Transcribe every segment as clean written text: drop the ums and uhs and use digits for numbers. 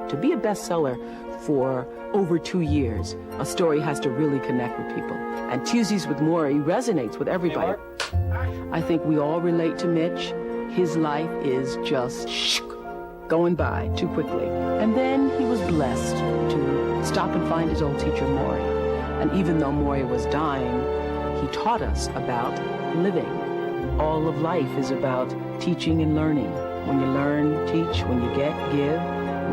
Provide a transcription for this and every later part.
To be a bestseller for over 2 years, a story has to really connect with people. And Tuesdays with Morrie resonates with everybody. I think we all relate to Mitch. His life is just going by too quickly. And then he was blessed to stop and find his old teacher, Morrie. And even though Morrie was dying, he taught us about living. All of life is about teaching and learning. When you learn, teach. When you get, give.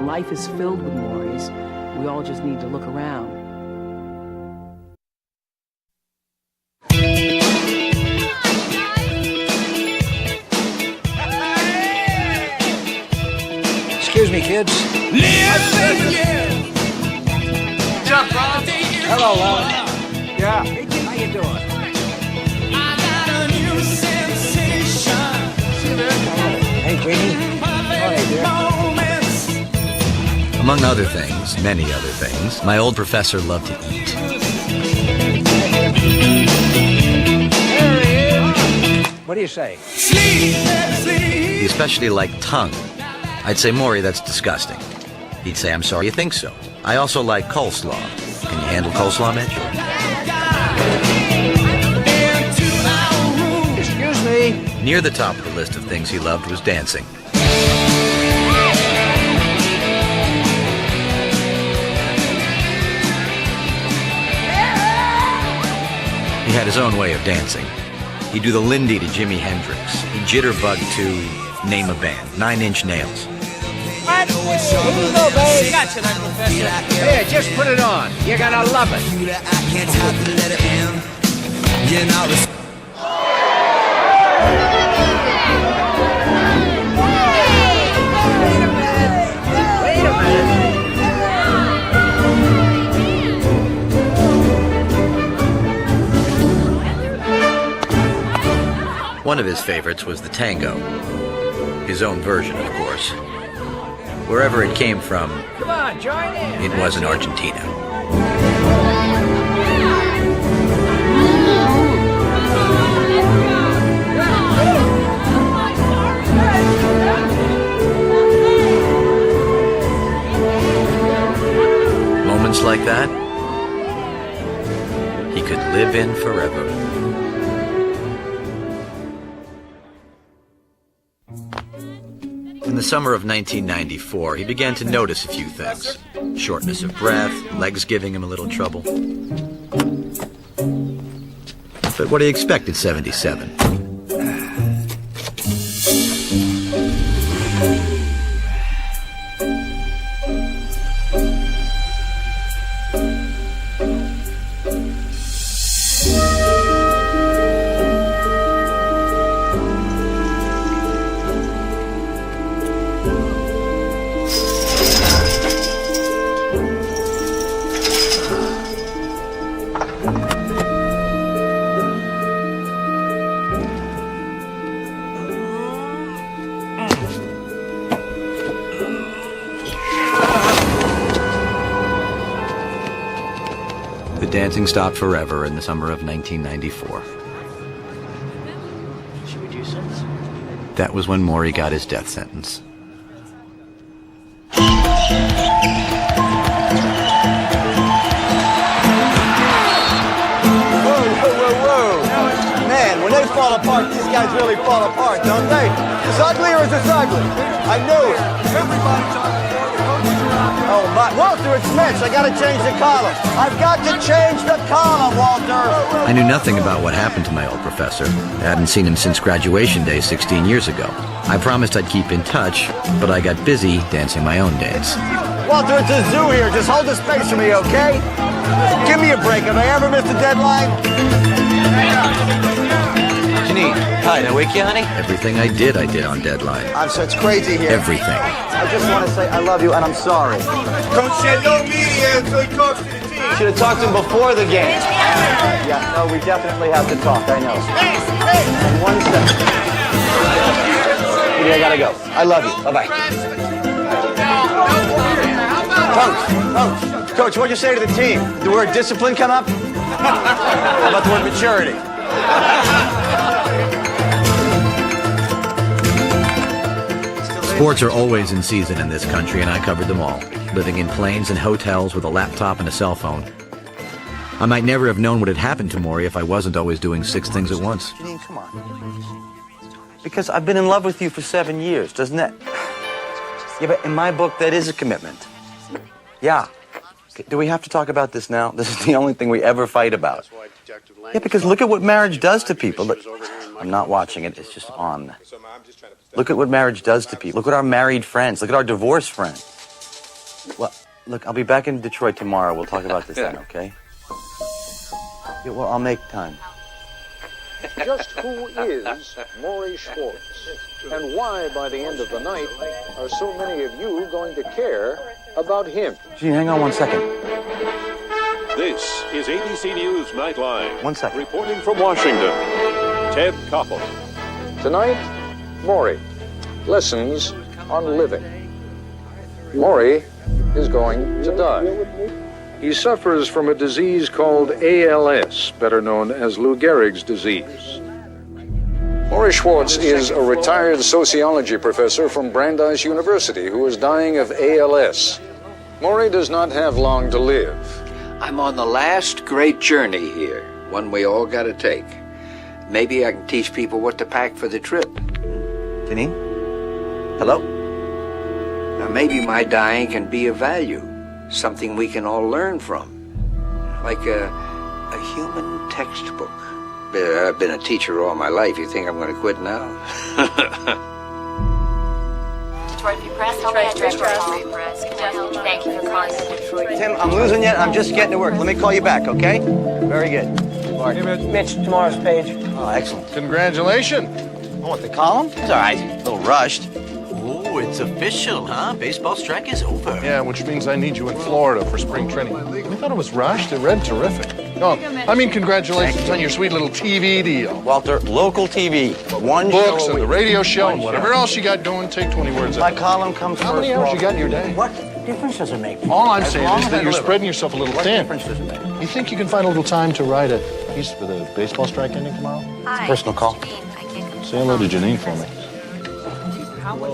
Life is filled with Morries. We all just need to look around. Excuse me, kids. What's up, Rob? Hello, Lon. Yeah. How you doing? Hey, Greenie. Hey, dear. Among other things, many other things, my old professor loved to eat. What do you say? He especially liked tongue. I'd say, Morrie, that's disgusting. He'd say, I'm sorry you think so. I also like coleslaw. Can you handle coleslaw, Mitch? Excuse me. Near the top of the list of things he loved was dancing. He had his own way of dancing. He'd do the Lindy to Jimi Hendrix. He'd jitterbug to name a band, 9 Inch Nails. What? Here you go, babe. Gotcha, that professor. Here, just put it on. You're gonna love it. Wait a minute. One of his favorites was the tango. His own version, of course. Wherever it came from, Come on, join in. it wasn't Argentina. Moments like that, he could live in forever. In the summer of 1994, he began to notice a few things. Shortness of breath, legs giving him a little trouble. But what do you expect at 77? The dancing stopped forever in the summer of 1994. Should we do something? That was when Morrie got his death sentence. Whoa. Man, when they fall apart, these guys really fall apart, don't they? It's ugly or is this ugly? I knew it. Everybody's on the floor. Oh, my. Walter, it's Mitch. I gotta change the column. I've got to change the column, Walter. I knew nothing about what happened to my old professor. I hadn't seen him since graduation day 16 years ago. I promised I'd keep in touch, but I got busy dancing my own dance. Walter, it's a zoo here. Just hold the space for me, okay? Give me a break. Have I ever missed a deadline? Janine, hi, did I wake you, honey? Everything I did on deadline. It's crazy here. Everything. I just want to say I love you and I'm sorry. Coach said no media until he talks to the team. Should have talked to him before the game. Yeah, no, we definitely have to talk. I know. In 1 second. I gotta go. I love you. Bye-bye. Coach, what'd you say to the team? Did the word discipline come up? How about the word maturity? Sports are always in season in this country, and I covered them all. living in planes and hotels with a laptop and a cell phone. I might never have known what had happened to Morrie if I wasn't always doing 6 things at once. Janine, come on. Because I've been in love with you for 7 years, doesn't that... Yeah, but in my book, that is a commitment. Yeah. Do we have to talk about this now? This is the only thing we ever fight about. Yeah, because look at what marriage does to people. Look, I'm not watching it. It's just on. Look at what marriage does to people. Look at our married friends. Look at our divorced friends. Well, look, I'll be back in Detroit tomorrow. We'll talk about this then, okay? Yeah, well, I'll make time. Just who is Morrie Schwartz? And why, by the end of the night, are so many of you going to care about him? Gee, hang on 1 second. This is ABC News Nightline. 1 second. Reporting from Washington, Ted Koppel. Tonight, Morrie. Lessons on living. Morrie is going to die. He suffers from a disease called ALS, better known as Lou Gehrig's disease. Morrie Schwartz is a retired sociology professor from Brandeis University who is dying of ALS. Morrie does not have long to live. I'm on the last great journey here, one we all got to take. Maybe I can teach people what to pack for the trip. Janine? Hello? Now, maybe my dying can be of value, something we can all learn from, like a human textbook. I've been a teacher all my life. You think I'm going to quit now? Detroit Free Press. Detroit Free Press. Can I help you? Thank you for calling the Detroit. Tim, I'm losing you. I'm just getting to work. Let me call you back, okay? Very good. Mark. Mitch, tomorrow's page. Oh, excellent. Congratulations. Oh, what, the column? It's all right. A little rushed. Oh, it's official, huh? Baseball strike is over. Yeah, which means I need you in Florida for spring training. I thought it was rushed. It read terrific. Oh, I mean, congratulations on your sweet little TV deal. Walter, local TV. One Books show and the radio show and whatever else you got going, take 20 words My out. column comes How first. many hours you got in your day? What difference does it make? All I'm As saying long is as that I you're deliver. spreading yourself a little What thin. difference does it make? You think you can find a little time to write a piece for the baseball strike ending tomorrow? Hi. Personal call. Say hello to Janine for me.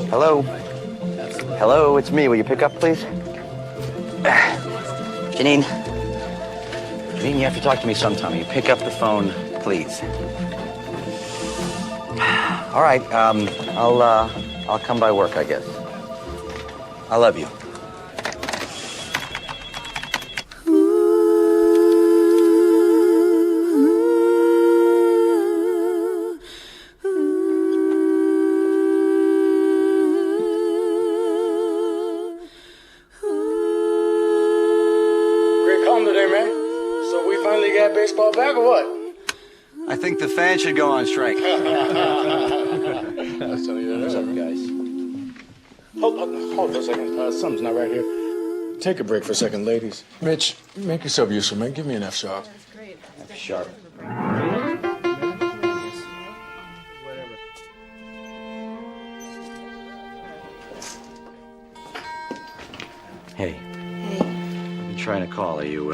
Hello? Hello, it's me. Will you pick up, please? Janine. Janine, you have to talk to me sometime. Will you pick up the phone, please? All right, I'll come by work, I guess. I love you. Baseball back or what? I think the fans should go on strike. What's up, guys? Hold for a second. Something's not right here. Take a break for a second, ladies. Mitch, make yourself useful, man. Give me an F sharp. That's great. F sharp. Hey. Hey, I've been trying to call. Are you,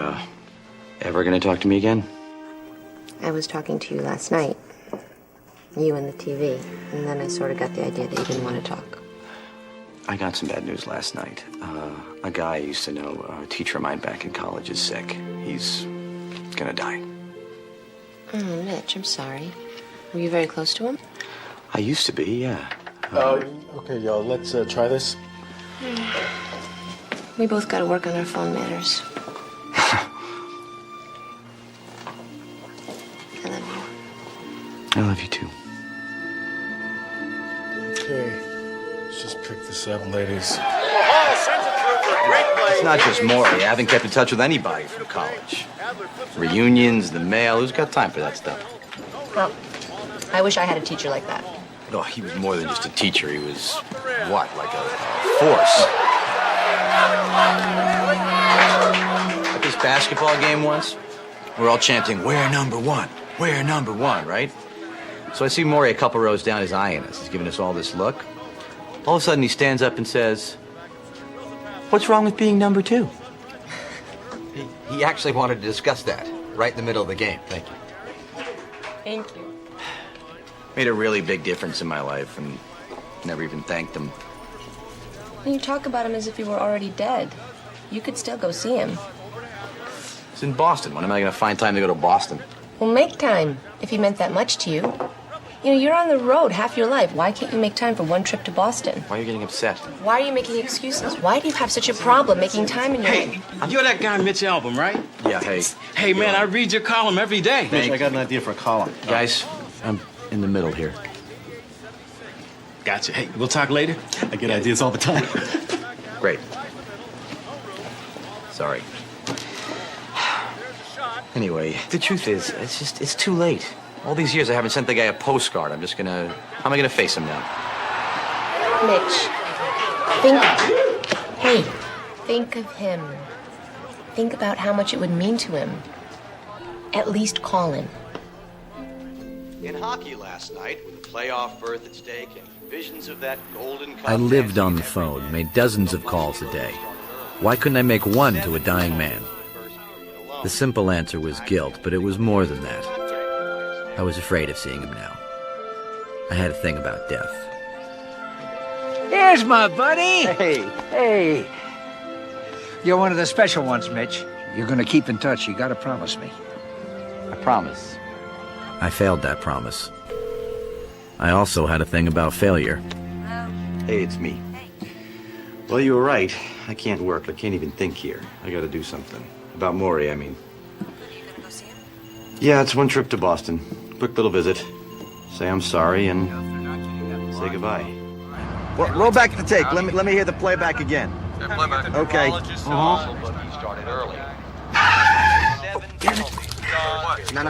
ever gonna talk to me again? I was talking to you last night. You and the TV. And then I sort of got the idea that you didn't want to talk. I got some bad news last night. A guy I used to know, a teacher of mine back in college, is sick. He's gonna die. Oh, Mitch, I'm sorry. Were you very close to him? I used to be, yeah. Okay, y'all, let's try this. We both got to work on our phone manners. I love you. I love you too. Okay, let's just pick this up, ladies. It's not just Morrie. I haven't kept in touch with anybody from college. Reunions, the mail, who's got time for that stuff? Well, I wish I had a teacher like that. Oh, he was more than just a teacher. He was, what, like a force? At this basketball game once, we're all chanting, "We're number one, we're number one," right? So I see Morrie a couple rows down, he's eyeing us. He's giving us all this look. All of a sudden, he stands up and says, "What's wrong with being number two?" He actually wanted to discuss that right in the middle of the game. Thank you. Thank you. Made a really big difference in my life, and never even thanked him. You talk about him as if he were already dead. You could still go see him. It's in Boston. When am I going to find time to go to Boston? Well, make time, if he meant that much to you. You know, you're on the road half your life. Why can't you make time for one trip to Boston? Why are you getting upset? Why are you making excuses? Why do you have such a problem making time in your life? Hey, you're that guy Mitch Album, right? Yeah, hey. Hey, man, I read your column every day. Mitch, I got an idea for a column. Guys, I'm in the middle here. Gotcha. Hey, we'll talk later. I get ideas all the time. Great. Sorry. Anyway, the truth is, it's too late. All these years I haven't sent the guy a postcard. How am I gonna face him now? Mitch, think of him. Think about how much it would mean to him. At least call him. In hockey last night, with a playoff berth at stake and visions of that golden cup. I lived on the phone, made dozens of calls a day. Why couldn't I make one to a dying man? The simple answer was guilt, but it was more than that. I was afraid of seeing him now. I had a thing about death. Here's my buddy. Hey. You're one of the special ones, Mitch. You're gonna keep in touch. You gotta promise me. I promise. I failed that promise. I also had a thing about failure. Hey, it's me. Well, you were right. I can't work. I can't even think here. I gotta do something. About Morrie, I mean. Are you gonna go see him? Yeah, it's one trip to Boston. Quick little visit. Say I'm sorry and say goodbye. Well, roll back the tape. Let me hear the playback again. Okay. No,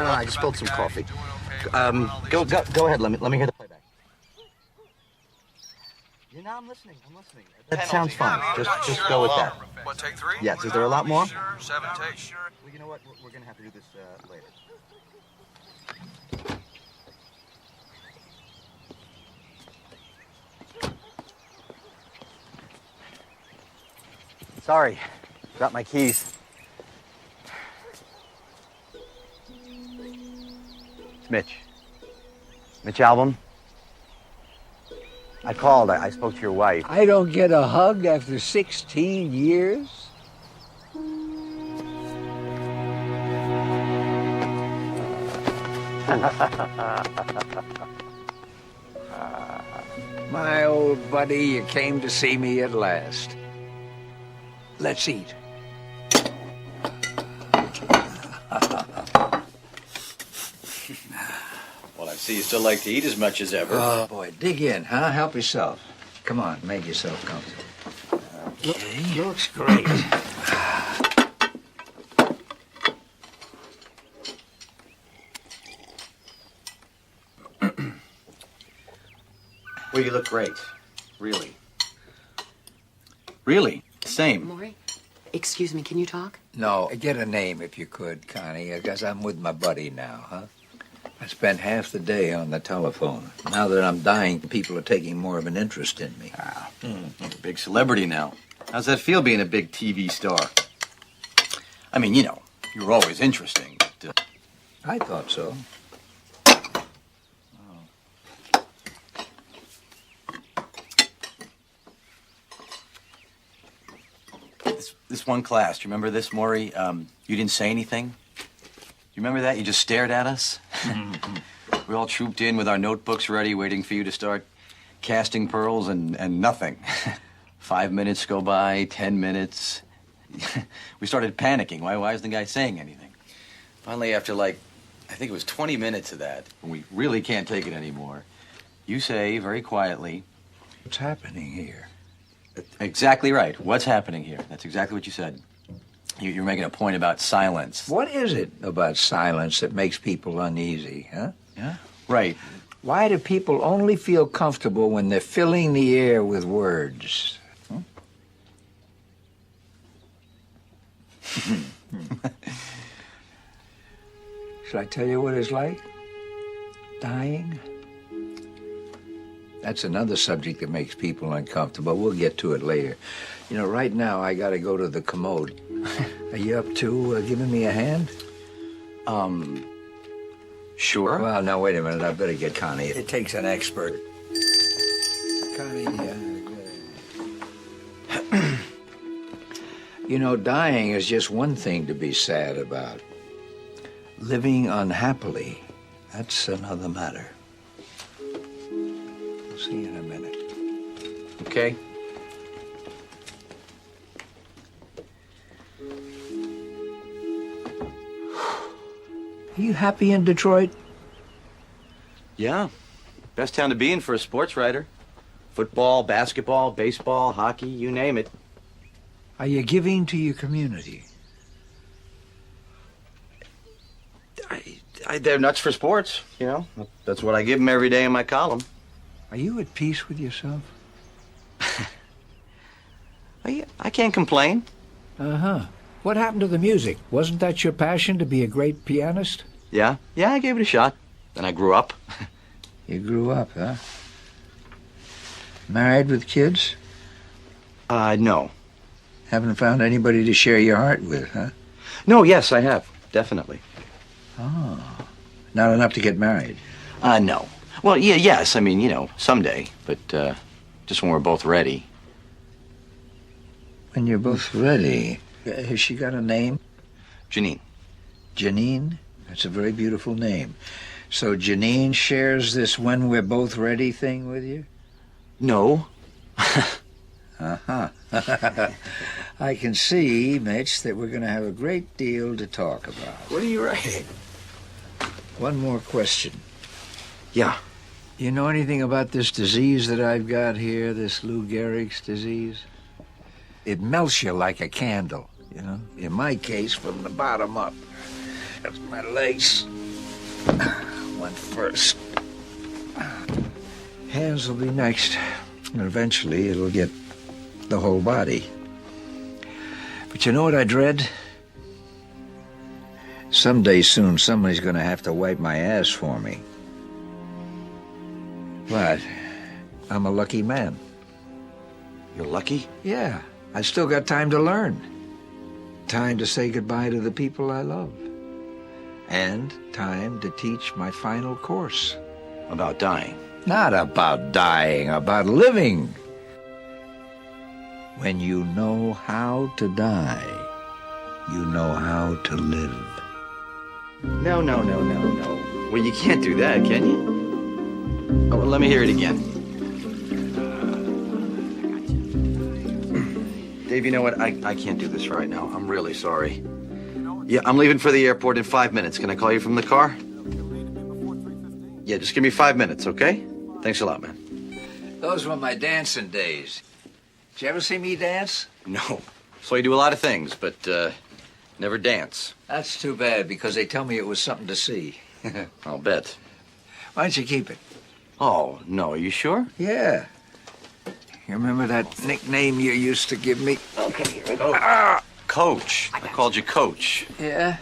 I just spilled some coffee. Go ahead. Let me hear the playback. You know, I'm listening. That sounds fine. Just go with that. What, take 3? Yes. Is there a lot more? Sure, 7 takes. Well, you know what? We're gonna have to do this later. Sorry, got my keys. It's Mitch. Mitch Album. I called. I spoke to your wife. I don't get a hug after 16 years? My old buddy, you came to see me at last. Let's eat. Well, I see you still like to eat as much as ever. Oh, boy, dig in, huh? Help yourself. Come on, make yourself comfortable. Okay. Looks great. Well, you look great. Really. Really. Same. Morrie, excuse me, can you talk? No, get a name if you could, Connie, because I'm with my buddy now, huh? I spent half the day on the telephone. Now that I'm dying, people are taking more of an interest in me. You're a big celebrity now. How's that feel being a big TV star? I mean, you know, you were always interesting. But, I thought so. This one class, do you remember this, Morrie? You didn't say anything? You remember that? You just stared at us? We all trooped in with our notebooks ready, waiting for you to start casting pearls, and nothing. 5 minutes go by, 10 minutes. We started panicking. Why isn't the guy saying anything? Finally, after I think it was 20 minutes of that, when we really can't take it anymore, you say very quietly, "What's happening here?" Exactly right. What's happening here? That's exactly what you said. You're making a point about silence. What is it about silence that makes people uneasy, huh? Yeah? Right. Why do people only feel comfortable when they're filling the air with words? Should I tell you what it's like? Dying? That's another subject that makes people uncomfortable. We'll get to it later. You know, right now I gotta go to the commode. Are you up to giving me a hand? Sure. Well, now, wait a minute. I better get Connie. It takes an expert. Connie, You know, dying is just one thing to be sad about. Living unhappily, that's another matter. We'll see you in a minute. Okay. Are you happy in Detroit? Yeah. Best town to be in for a sports writer. Football, basketball, baseball, hockey, you name it. Are you giving to your community? They're nuts for sports, you know. That's what I give them every day in my column. Are you at peace with yourself? I can't complain. Uh-huh. What happened to the music? Wasn't that your passion to be a great pianist? Yeah, I gave it a shot. Then I grew up. You grew up, huh? Married with kids? No. Haven't found anybody to share your heart with, huh? No, yes, I have. Definitely. Oh. Not enough to get married? No. Well, yes. I mean, you know, someday. But, just when we're both ready. When you're both ready. Has she got a name? Janine. Janine? That's a very beautiful name. So Janine shares this when we're both ready thing with you? No. Uh-huh. I can see, Mitch, that we're going to have a great deal to talk about. What are you writing? One more question. Yeah. You know anything about this disease that I've got here, this Lou Gehrig's disease? It melts you like a candle, you know? In my case, from the bottom up. That's my legs. One first. Hands will be next. And eventually it'll get the whole body. But you know what I dread? Someday soon somebody's gonna have to wipe my ass for me. But I'm a lucky man. You're lucky? Yeah. I still got time to learn. Time to say goodbye to the people I love. And time to teach my final course. About dying. Not about dying, about living. When you know how to die, you know how to live. No. Well, you can't do that, can you? Oh, well, let me hear it again. Dave, you know what? I can't do this right now. I'm really sorry. Yeah, I'm leaving for the airport in 5 minutes. Can I call you from the car? Yeah, just give me 5 minutes, okay? Thanks a lot, man. Those were my dancing days. Did you ever see me dance? No. So you do a lot of things, but never dance. That's too bad, because they tell me it was something to see. I'll bet. Why don't you keep it? Oh, no. Are you sure? Yeah. You remember that nickname you used to give me? Okay, here we go. Coach. I called you Coach. Yeah?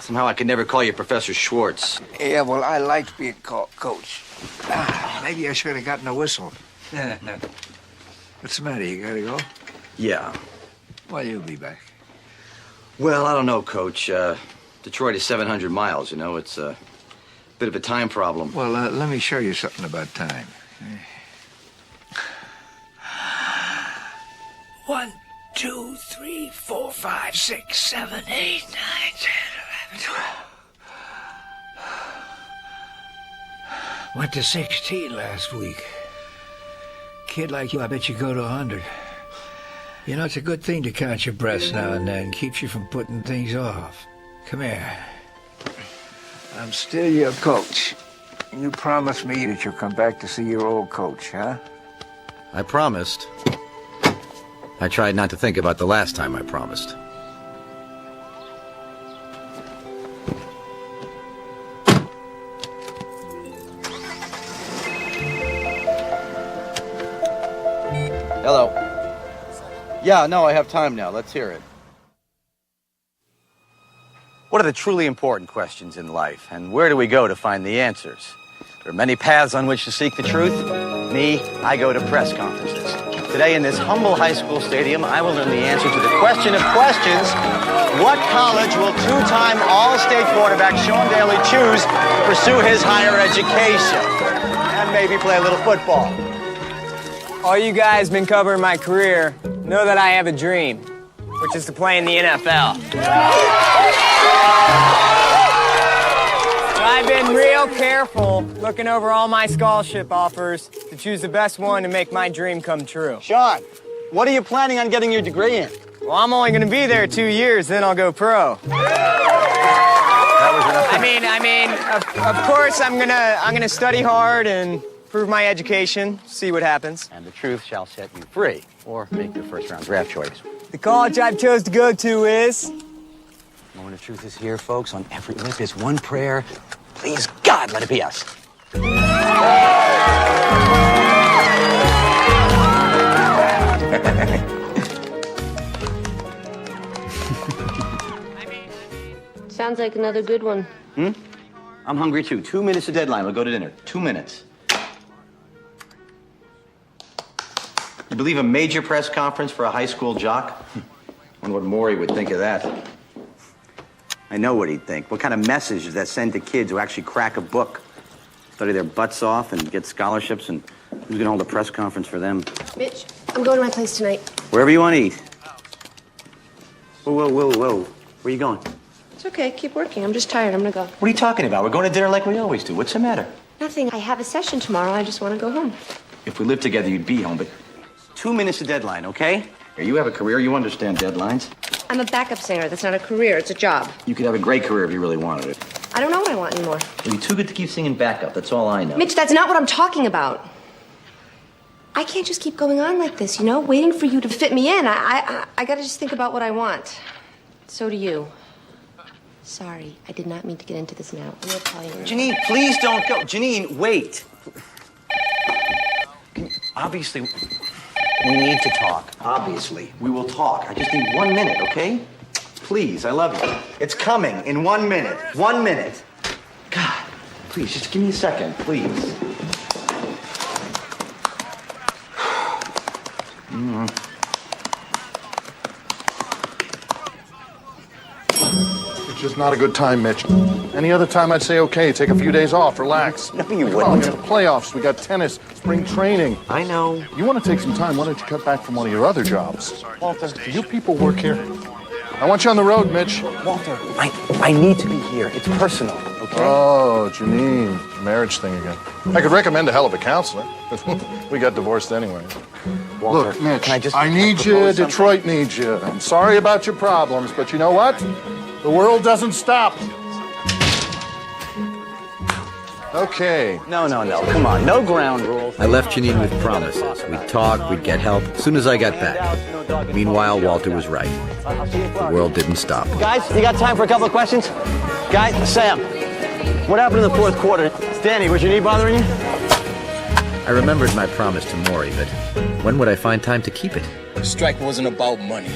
Somehow I could never call you Professor Schwartz. Yeah, well, I liked being called Coach. Maybe I should have gotten a whistle. What's the matter? You gotta go? Yeah. Well, you'll be back. Well, I don't know, Coach. Detroit is 700 miles, you know. It's a bit of a time problem. Well, let me show you something about time. 1, 2, 3, 4, 5, 6, 7, 8, 9, 10, 11, 12. Went to 16 last week. Kid like you, I bet you go to 100. You know, it's a good thing to count your breaths now and then. Keeps you from putting things off. Come here. I'm still your coach. You promised me that you'll come back to see your old coach, huh? I promised. I tried not to think about the last time I promised. Hello. Yeah, no, I have time now. Let's hear it. What are the truly important questions in life, and where do we go to find the answers? There are many paths on which to seek the truth. Me, I go to press conferences. Today in this humble high school stadium, I will learn the answer to the question of questions. What college will two-time All-State quarterback Sean Daly choose to pursue his higher education? And maybe play a little football. All you guys been covering my career. know that I have a dream, which is to play in the NFL. I've been real careful looking over all my scholarship offers to choose the best one to make my dream come true. Sean, what are you planning on getting your degree in? Well, I'm only going to be there 2 years, then I'll go pro. Of course, I'm gonna study hard and prove my education, see what happens. And the truth shall set you free, or make your first-round draft choice. The college I've chose to go to is... And when the truth is here, folks, on every lip is one prayer. Please, God, let it be us. Sounds like another good one. I'm hungry too. 2 minutes to deadline. We'll go to dinner. 2 minutes. You believe a major press conference for a high school jock? Wonder what Morrie would think of that. I know what he'd think. What kind of message does that send to kids who actually crack a book, study their butts off, and get scholarships? And who's gonna hold a press conference for them? Mitch, I'm going to my place tonight. Wherever you want to eat. Whoa. Where are you going? It's okay. Keep working. I'm just tired. I'm gonna go. What are you talking about? We're going to dinner like we always do. What's the matter? Nothing. I have a session tomorrow. I just want to go home. If we lived together, you'd be home, but 2 minutes to deadline, okay? Here, you have a career. You understand deadlines. I'm a backup singer. That's not a career. It's a job. You could have a great career if you really wanted it. I don't know what I want anymore. Well, you're too good to keep singing backup. That's all I know. Mitch, that's not what I'm talking about. I can't just keep going on like this, you know, waiting for you to fit me in. I gotta just think about what I want. So do you. Sorry, I did not mean to get into this now. I'm gonna call you. Janine, please don't go. Janine, wait. Obviously, we need to talk. Obviously, we will talk. I just need 1 minute, okay? Please, I love you. It's coming in 1 minute. 1 minute. God, please, just give me a second, please. It's just not a good time, Mitch. Any other time I'd say, okay, take a few days off, relax. No, you Come wouldn't. on, we got playoffs, we got tennis, spring training. I know. You want to take some time, why don't you cut back from one of your other jobs? Walter, do you people work here? I want you on the road, Mitch. Walter, I need to be here. It's personal, okay? Oh, Janine, marriage thing again. I could recommend a hell of a counselor. We got divorced anyway. Walter, look, Mitch, can I just need you, Detroit needs you. I'm sorry about your problems, but you know what? The world doesn't stop. Okay. No. Come on, no ground rules. I left Janine with promises. We'd talk, we'd get help as soon as I got back. Meanwhile, Walter was right. The world didn't stop. Guys, you got time for a couple of questions? Guys, Sam, what happened in the fourth quarter? Danny, was your knee bothering you? I remembered my promise to Morrie, but when would I find time to keep it? The strike wasn't about money.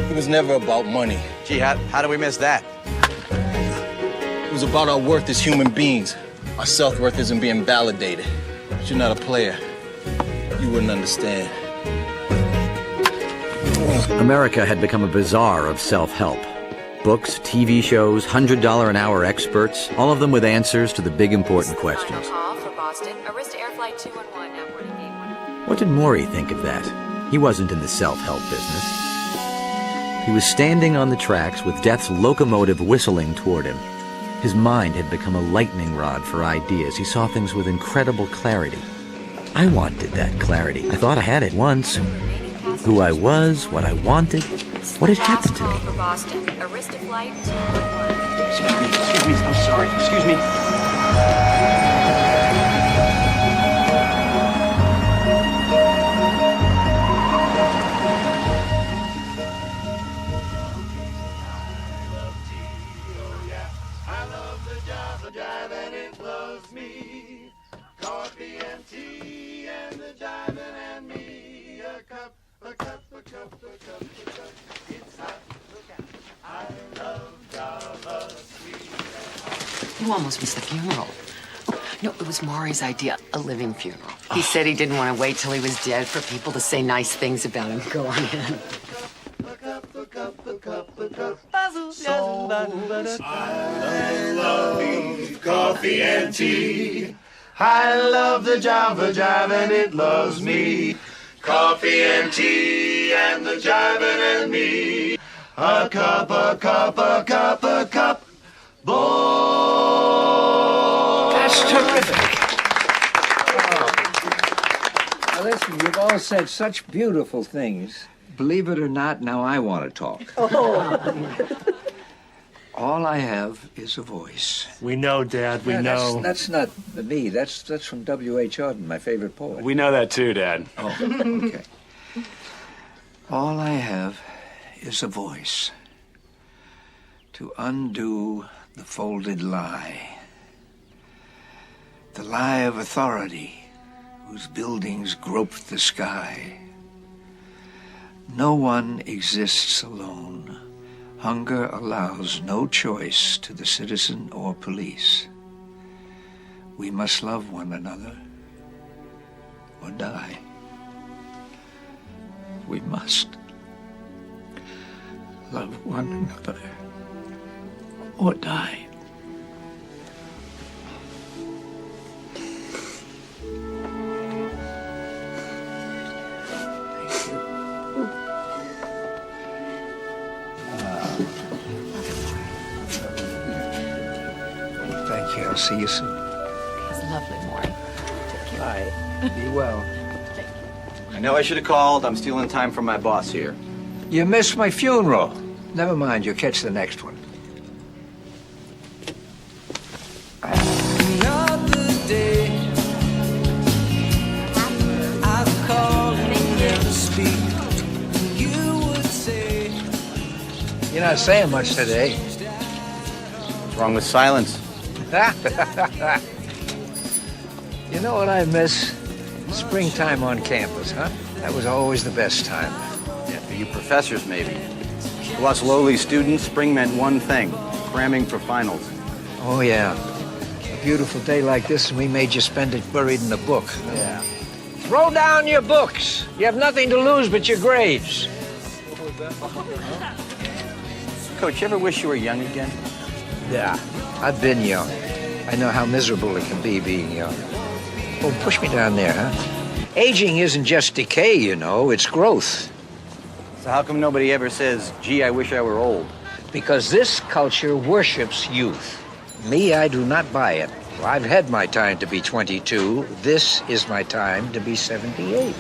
It was never about money. Gee, how do we miss that? It was about our worth as human beings. Our self-worth isn't being validated. But you're not a player. You wouldn't understand. America had become a bazaar of self-help. Books, TV shows, $100 an hour experts, all of them with answers to the big important questions. What did Morrie think of that? He wasn't in the self-help business. He was standing on the tracks with death's locomotive whistling toward him. His mind had become a lightning rod for ideas. He saw things with incredible clarity. I wanted that clarity. I thought I had it once. Who I was, what I wanted, what had happened to me. Excuse me, I'm sorry. Excuse me. You almost missed the funeral. No, it was Morrie's idea, a living funeral. He said he didn't want to wait till he was dead for people to say nice things about him. Go on in. I love coffee and tea. I love the Java Jive and it loves me. Coffee and tea and the jiving and me. A cup, a cup, a cup, a cup. Boy. That's terrific. Now listen, you've all said such beautiful things. Believe it or not, now I want to talk. All I have is a voice. We know, Dad, we know. That's not me. That's from W.H. Auden, my favorite poet. We know that too, Dad. Oh, okay. All I have is a voice to undo the folded lie. The lie of authority whose buildings grope the sky. No one exists alone. Hunger allows no choice to the citizen or police. We must love one another or die. We must love one another or die. Thank you. I'll see you soon. It's lovely, Morrie. Take care. Bye. Be well. I know I should have called. I'm stealing time from my boss here. You missed my funeral. Never mind, you'll catch the next one. Another day. I call and never speak. You would say. You're not saying much today. What's wrong with silence? You know what I miss? Springtime on campus, huh? That was always the best time. Yeah, for you professors, maybe. To us lowly students, spring meant one thing, cramming for finals. Oh, yeah. A beautiful day like this, and we made you spend it buried in a book. Yeah. Throw down your books. You have nothing to lose but your grades. Coach, you ever wish you were young again? Yeah, I've been young. I know how miserable it can be being young. Oh, push me down there, huh? Aging isn't just decay, you know, it's growth. So how come nobody ever says, gee, I wish I were old? Because this culture worships youth. Me, I do not buy it. I've had my time to be 22. This is my time to be 78.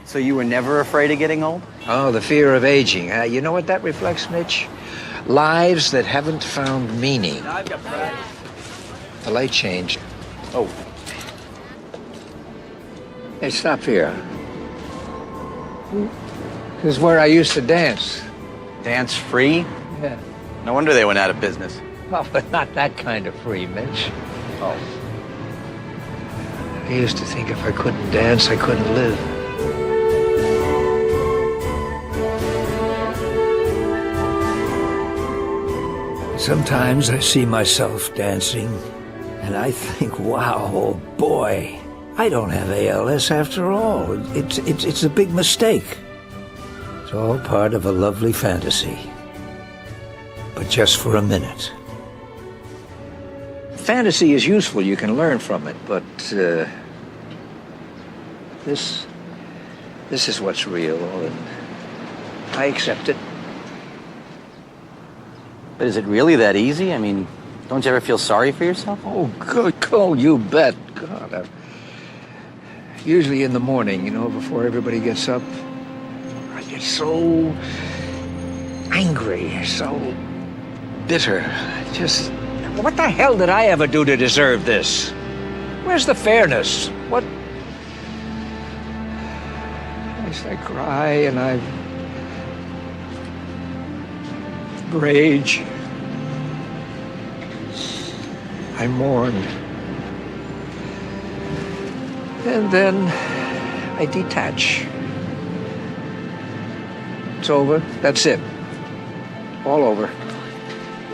So you were never afraid of getting old? Oh, the fear of aging. You know what that reflects, Mitch? Lives that haven't found meaning. The light changed. Oh. Hey, stop here. This is where I used to dance. Dance free? Yeah. No wonder they went out of business. Oh, but not that kind of free, Mitch. Oh. I used to think if I couldn't dance, I couldn't live. Sometimes I see myself dancing, and I think, wow, oh boy, I don't have ALS after all. It's a big mistake. It's all part of a lovely fantasy. But just for a minute. Fantasy is useful, you can learn from it, but this is what's real, and I accept it. But is it really that easy? I mean, don't you ever feel sorry for yourself? Oh, good. Oh, you bet. God, usually in the morning, you know, before everybody gets up, I get so angry, so bitter. Just, what the hell did I ever do to deserve this? Where's the fairness? What? I cry and I rage. I mourn. And then I detach. It's over. That's it. All over.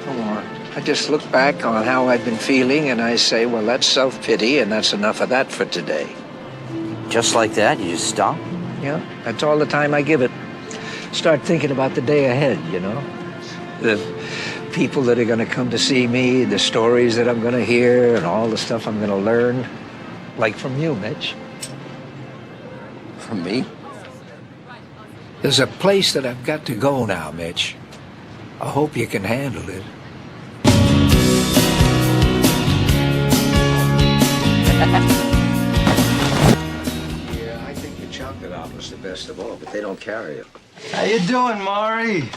No more. I just look back on how I've been feeling and I say, well, that's self-pity and that's enough of that for today. Just like that? You just stop? Yeah, that's all the time I give it. Start thinking about the day ahead, you know? The people that are going to come to see me, the stories that I'm going to hear, and all the stuff I'm going to learn. Like from you, Mitch. From me? There's a place that I've got to go now, Mitch. I hope you can handle it. Yeah, I think the chocolate omelet's the best of all, but they don't carry it. How you doing, Morrie?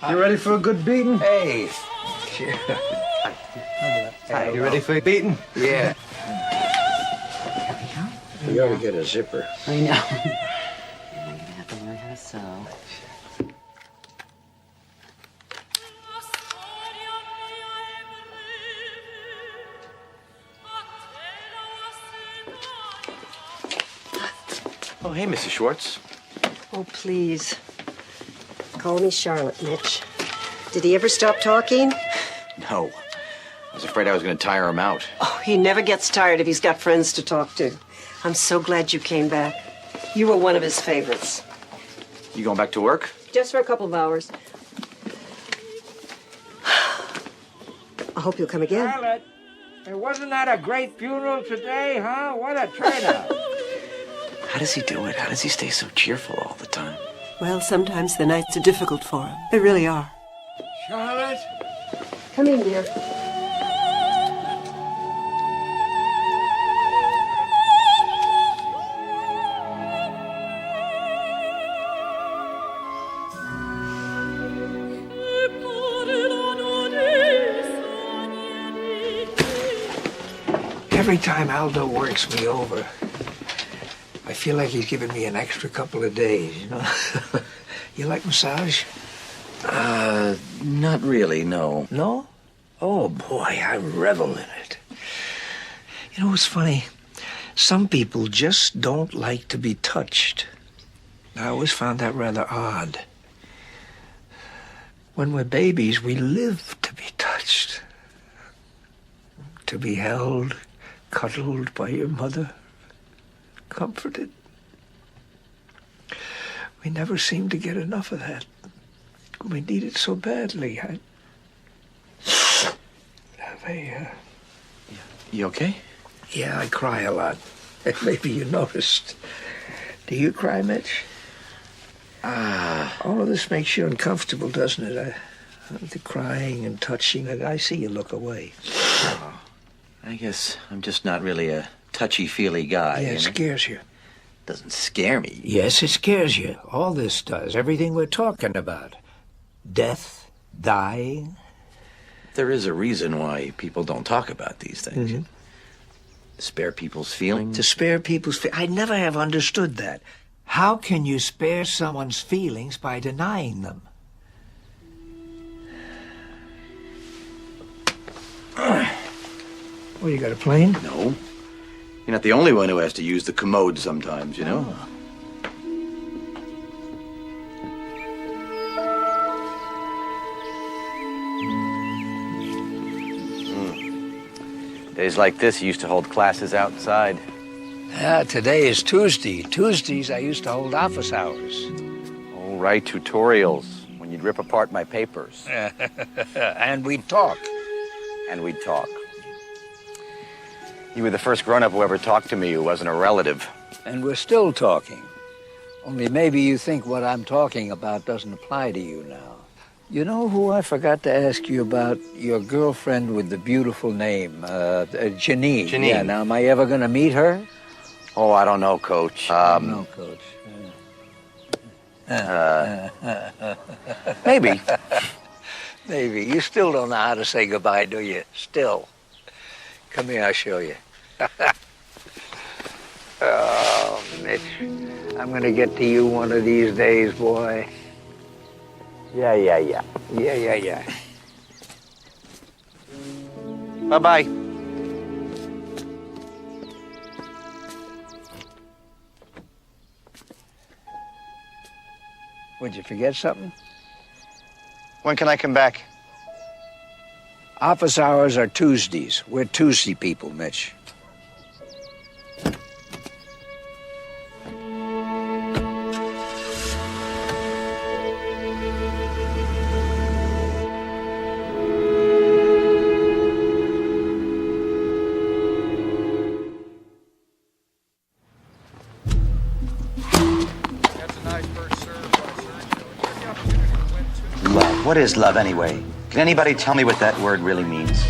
You ready for a good beating? Hey. Hey, you ready for a beating? Yeah. You ought to get a zipper. I know. I'm gonna have to learn how to sew. Oh, hey, Mrs. Schwartz. Oh, please. Call me Charlotte, Mitch. Did he ever stop talking? No. I was afraid I was going to tire him out. Oh, he never gets tired if he's got friends to talk to. I'm so glad you came back. You were one of his favorites. You going back to work? Just for a couple of hours. I hope you'll come again. Charlotte, wasn't that a great funeral today, huh? What a turnout. How does he do it? How does he stay so cheerful all the time? Well, sometimes the nights are difficult for him. They really are. Charlotte? Come in, dear. Every time Aldo works me over, I feel like he's giving me an extra couple of days, you know? You like massage? Not really, no. No? Oh, boy, I revel in it. You know what's funny? Some people just don't like to be touched. I always found that rather odd. When we're babies, we live to be touched. To be held, cuddled by your mother, comforted. We never seem to get enough of that. We need it so badly. I have a, You okay? Yeah, I cry a lot. Maybe you noticed. Do you cry, Mitch? All of this makes you uncomfortable, doesn't it? The crying and touching, I see you look away. I guess I'm just not really a touchy-feely guy. Yeah, it scares you. Doesn't scare me. Yes, it scares you. All this does. Everything we're talking about. Death, dying. There is a reason why people don't talk about these things. Mm-hmm. To spare people's feelings. To spare people's feelings. I never have understood that. How can you spare someone's feelings by denying them? Well, you got a plane? No. You're not the only one who has to use the commode sometimes, you know? Oh. Days like this, you used to hold classes outside. Yeah, today is Tuesday. Tuesdays, I used to hold office hours. Oh, right, tutorials, when you'd rip apart my papers. And we'd talk. And we'd talk. You were the first grown-up who ever talked to me who wasn't a relative. And we're still talking. Only maybe you think what I'm talking about doesn't apply to you now. You know who I forgot to ask you about? Your girlfriend with the beautiful name, Janine. Janine. Yeah, now, am I ever going to meet her? Oh, I don't know, Coach. No, Coach. Maybe. Maybe. You still don't know how to say goodbye, do you? Still. Come here, I'll show you. Oh, Mitch. I'm going to get to you one of these days, boy. Yeah. Yeah. Bye-bye. Would you forget something? When can I come back? Office hours are Tuesdays. We're Tuesday people, Mitch. Love. What is love, anyway? Can anybody tell me what that word really means?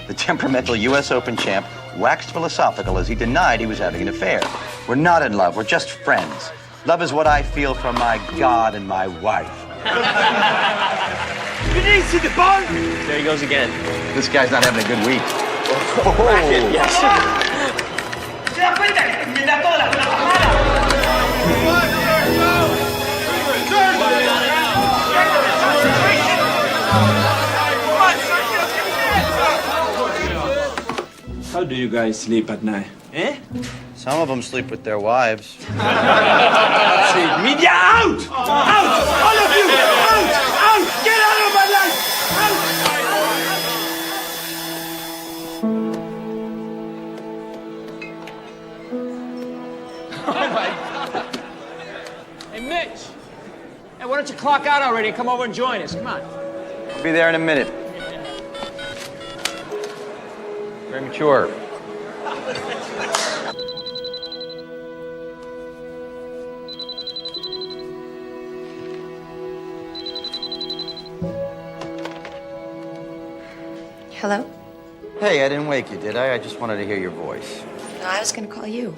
The temperamental U.S. Open champ waxed philosophical as he denied he was having an affair. We're not in love. We're just friends. Love is what I feel for my God and my wife. You didn't see the ball? There he goes again. This guy's not having a good week. How do you guys sleep at night? Eh? Some of them sleep with their wives. Media out! Out! All of you! Out! Out! Get out of my life! Oh my God. Hey, Mitch. Hey, why don't you clock out already and come over and join us? Come on. I'll be there in a minute. Very mature. Hello? Hey, I didn't wake you, did I? I just wanted to hear your voice. No, I was gonna call you.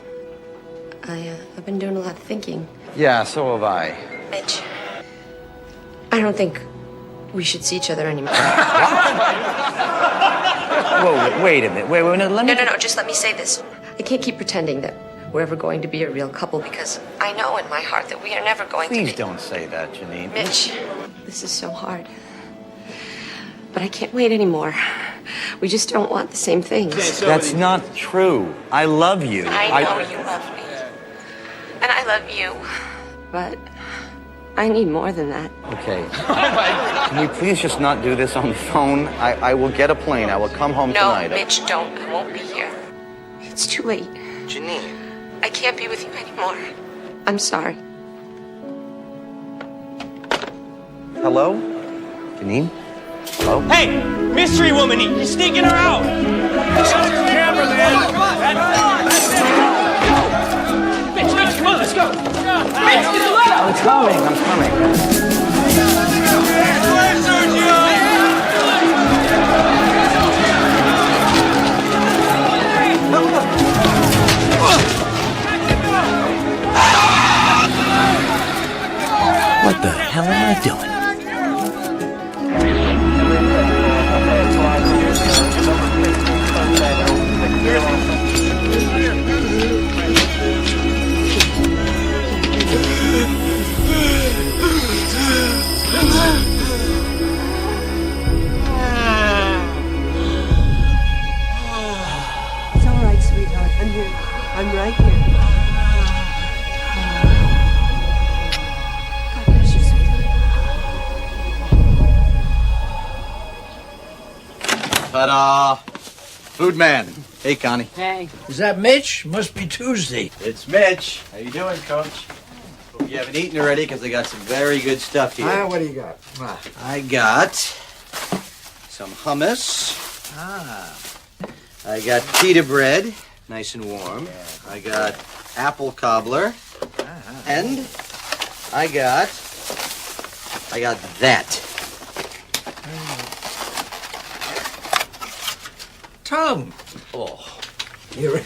I've been doing a lot of thinking. Yeah, so have I. Mitch, I don't think we should see each other anymore. Whoa, wait a minute. Wait, no, let me... No, just let me say this. I can't keep pretending that we're ever going to be a real couple because I know in my heart that we are never going to be. Please don't say that, Janine. Mitch, this is so hard. But I can't wait anymore. We just don't want the same things. That's not true. I love you. I know you love me. And I love you. But I need more than that. Okay. Can we please just not do this on the phone? I will get a plane. I will come home tonight. No, Mitch, don't. I won't be here. It's too late. Janine. I can't be with you anymore. I'm sorry. Hello? Janine? Hello? Hey, mystery woman, you're sneaking her out. Camera, man. Mitch, come on, let's go. Mitch, get the letter. I'm coming. What the hell am I doing? It's all right, sweetheart. I'm here. I'm right here. God bless you, sweetheart. Ta-da! Food man. Hey, Connie. Hey. Is that Mitch? Must be Tuesday. It's Mitch. How you doing, Coach? Hope you haven't eaten already because I got some very good stuff here. What do you got? I got some hummus. I got pita bread, nice and warm. I got apple cobbler. And I got that. Tom. Oh. You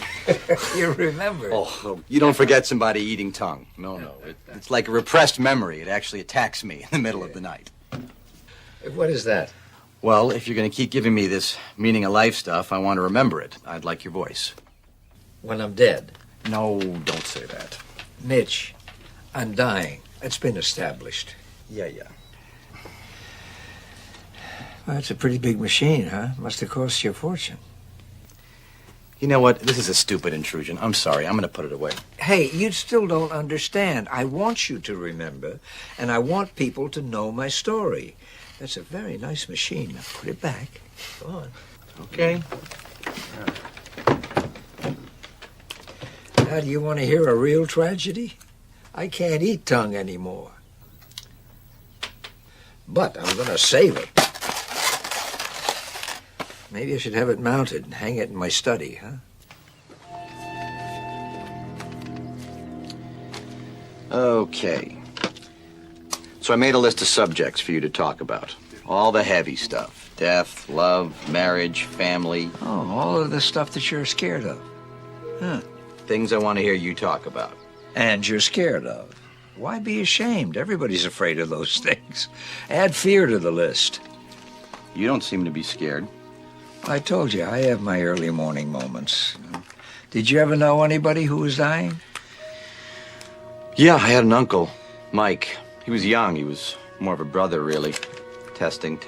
remember. Oh, you don't forget somebody eating tongue. No. It's like a repressed memory. It actually attacks me in the middle of the night. What is that? Well, if you're going to keep giving me this meaning of life stuff, I want to remember it. I'd like your voice. When I'm dead. No, don't say that. Mitch, I'm dying. It's been established. Yeah. Well, that's a pretty big machine, huh? Must have cost you a fortune. You know what? This is a stupid intrusion. I'm sorry. I'm going to put it away. Hey, you still don't understand. I want you to remember, and I want people to know my story. That's a very nice machine. Now put it back. Go on. Okay. Now, do you want to hear a real tragedy? I can't eat tongue anymore. But I'm going to save it. Maybe I should have it mounted and hang it in my study, huh? Okay. So I made a list of subjects for you to talk about. All the heavy stuff. Death, love, marriage, family. Oh, all of the stuff that you're scared of. Huh. Things I want to hear you talk about. And you're scared of. Why be ashamed? Everybody's afraid of those things. Add fear to the list. You don't seem to be scared. I told you, I have my early morning moments. Did you ever know anybody who was dying? Yeah, I had an uncle, Mike. He was young. He was more of a brother, really. Testing.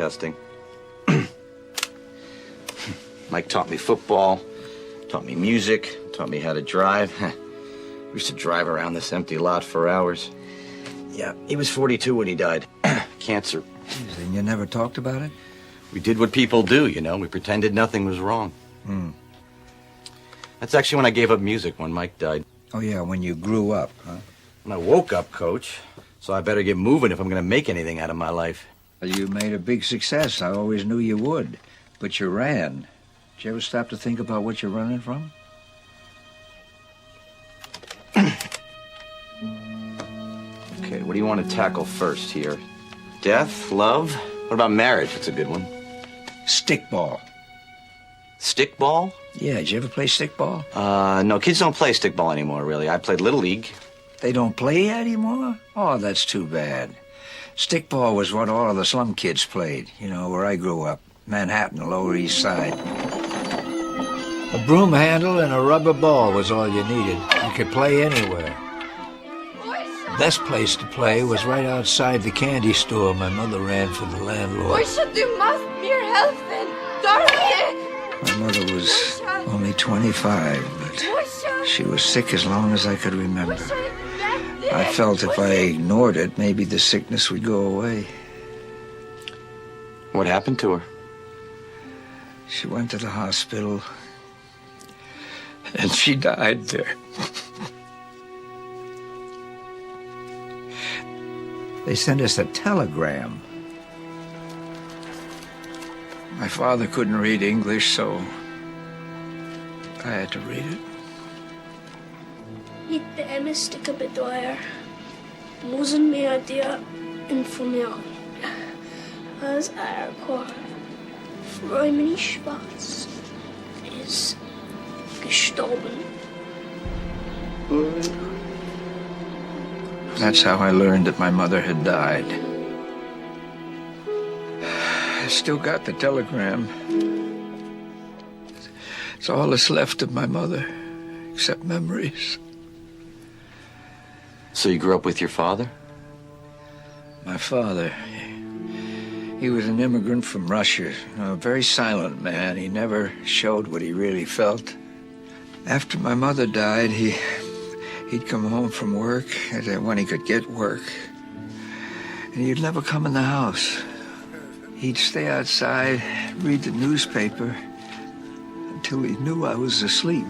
Mike taught me football, taught me music, taught me how to drive. We used to drive around this empty lot for hours. Yeah, he was 42 when he died. Cancer. Jeez, and you never talked about it? We did what people do, you know. We pretended nothing was wrong. That's actually when I gave up music, when Mike died. Oh, yeah, when you grew up, huh? When I woke up, Coach. So I better get moving if I'm going to make anything out of my life. You made a big success. I always knew you would. But you ran. Did you ever stop to think about what you're running from? Okay, what do you want to tackle first here? Death? Love? What about marriage? That's a good one. Stickball. Stickball? Yeah, did you ever play stickball? No, kids don't play stickball anymore, really. I played Little League. They don't play anymore? Oh, that's too bad. Stickball was what all of the slum kids played, you know, where I grew up. Manhattan, Lower East Side. A broom handle and a rubber ball was all you needed. You could play anywhere. Best place to play was right outside the candy store my mother ran for the landlord. Du must mir helfen! Dorothy! My mother was only 25, but she was sick as long as I could remember. I felt if I ignored it, maybe the sickness would go away. What happened to her? She went to the hospital, and she died there. They sent us a telegram. My father couldn't read English, so I had to read it. Ik beängstige bedoeler. Müssen wir dir informieren. Als Freumini Schwarz ist gestorben. That's how I learned that my mother had died. I still got the telegram. It's all that's left of my mother, except memories. So you grew up with your father? My father, he was an immigrant from Russia, a very silent man. He never showed what he really felt. After my mother died, he'd come home from work when he could get work, and he'd never come in the house. He'd stay outside, read the newspaper, until he knew I was asleep.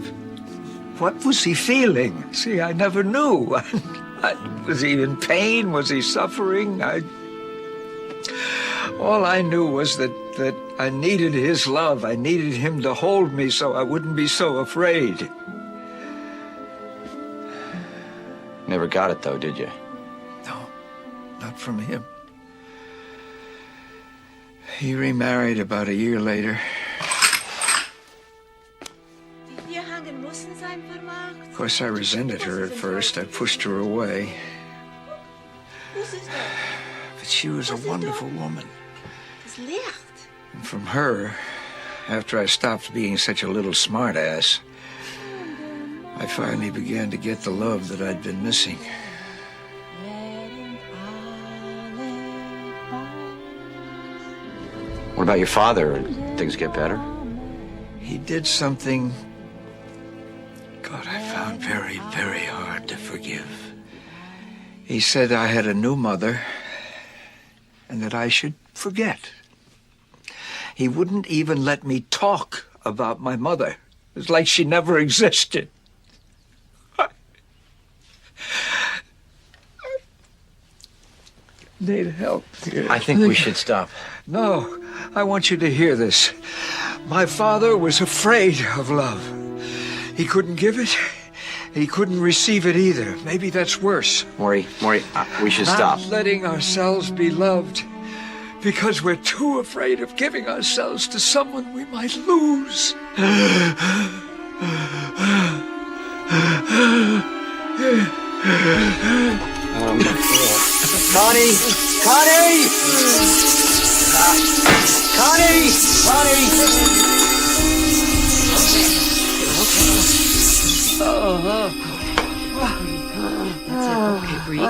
What was he feeling? See, I never knew. Was he in pain? Was he suffering? All I knew was that I needed his love. I needed him to hold me so I wouldn't be so afraid. Never got it, though, did you? No, not from him. He remarried about a year later. Of course, I resented her at first. I pushed her away. But she was a wonderful woman. And from her, after I stopped being such a little smartass, I finally began to get the love that I'd been missing. What about your father? Did things get better? He did something, God, I found very, very hard to forgive. He said I had a new mother and that I should forget. He wouldn't even let me talk about my mother. It was like she never existed. Need help here. I think we should stop. No, I want you to hear this. My father was afraid of love. He couldn't give it, He couldn't receive it either. Maybe that's worse. Morrie, we should stop. Not letting ourselves be loved because we're too afraid of giving ourselves to someone we might lose. Connie! Connie! Connie! That's it. Okay, breathe.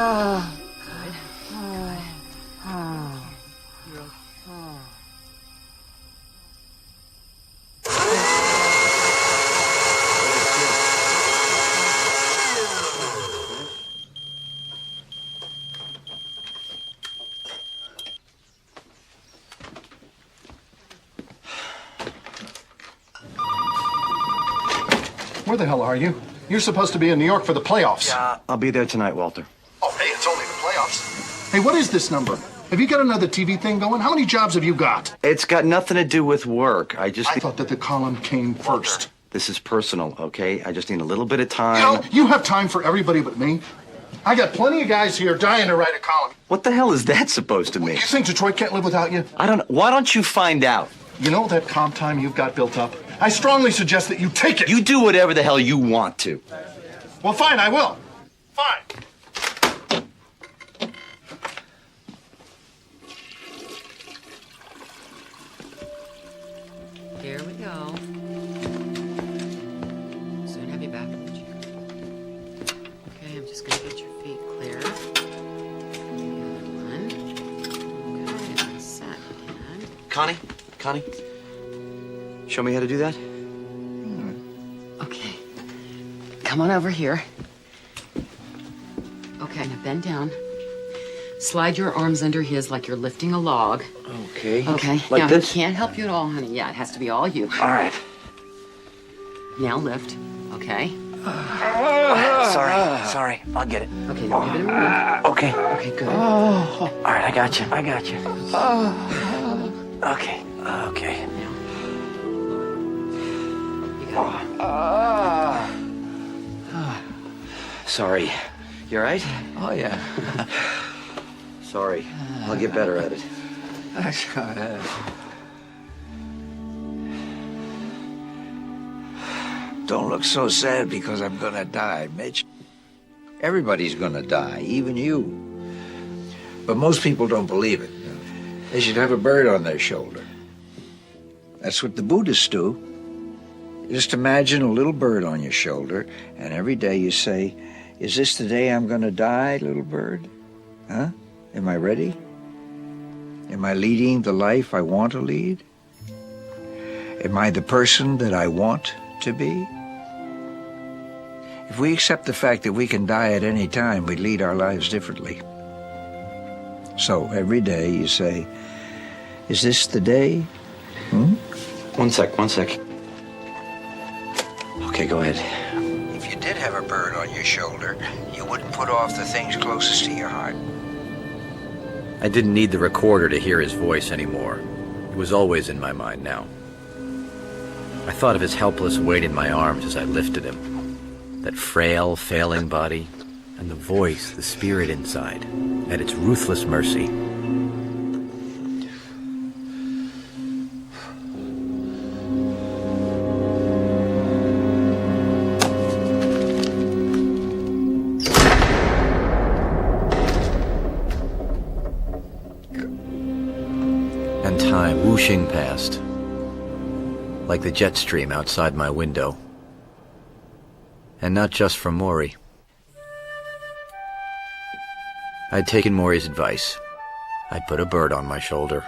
Where the hell are you? You're supposed to be in New York for the playoffs. Yeah, I'll be there tonight, Walter. Oh, hey, it's only the playoffs. Hey, what is this number? Have you got another TV thing going? How many jobs have you got? It's got nothing to do with work. I thought that the column came first. This is personal, okay? I just need a little bit of time. You know, you have time for everybody but me. I got plenty of guys here dying to write a column. What the hell is that supposed to mean? You think Detroit can't live without you? I don't know. Why don't you find out? You know that comp time you've got built up? I strongly suggest that you take it. You do whatever the hell you want to. Well, fine, I will. Fine. Here we go. Soon have you back in the chair. Okay, I'm just gonna get your feet clear. The other one. Okay, all set. And Connie? Show me how to do that? okay. Come on over here. Okay, now bend down. Slide your arms under his like you're lifting a log. Okay. Okay. Like now, this? he can't help you at all, honey. Yeah, it has to be all you. All right. Now lift. Okay. Sorry. I'll get it. Okay, now give it a minute. Okay. Okay, good. All right, I got you. Okay. Sorry. You all right? Oh, yeah. Sorry. I'll get better at it. Don't look so sad because I'm gonna die, Mitch. Everybody's gonna die, even you. But most people don't believe it. They should have a bird on their shoulder. That's what the Buddhists do. Just imagine a little bird on your shoulder, and every day you say, "Is this the day I'm gonna die, little bird? Huh? Am I ready? Am I leading the life I want to lead? Am I the person that I want to be?" If we accept the fact that we can die at any time, we lead our lives differently. So every day you say, "Is this the day?" One sec. Okay, go ahead. If you did have a bird on your shoulder, you wouldn't put off the things closest to your heart. I didn't need the recorder to hear his voice anymore. It was always in my mind now. I thought of his helpless weight in my arms as I lifted him. That frail, failing body, and the voice, the spirit inside, at its ruthless mercy. And time whooshing past, like the jet stream outside my window. And not just from Morrie. I'd taken Morrie's advice. I'd put a bird on my shoulder.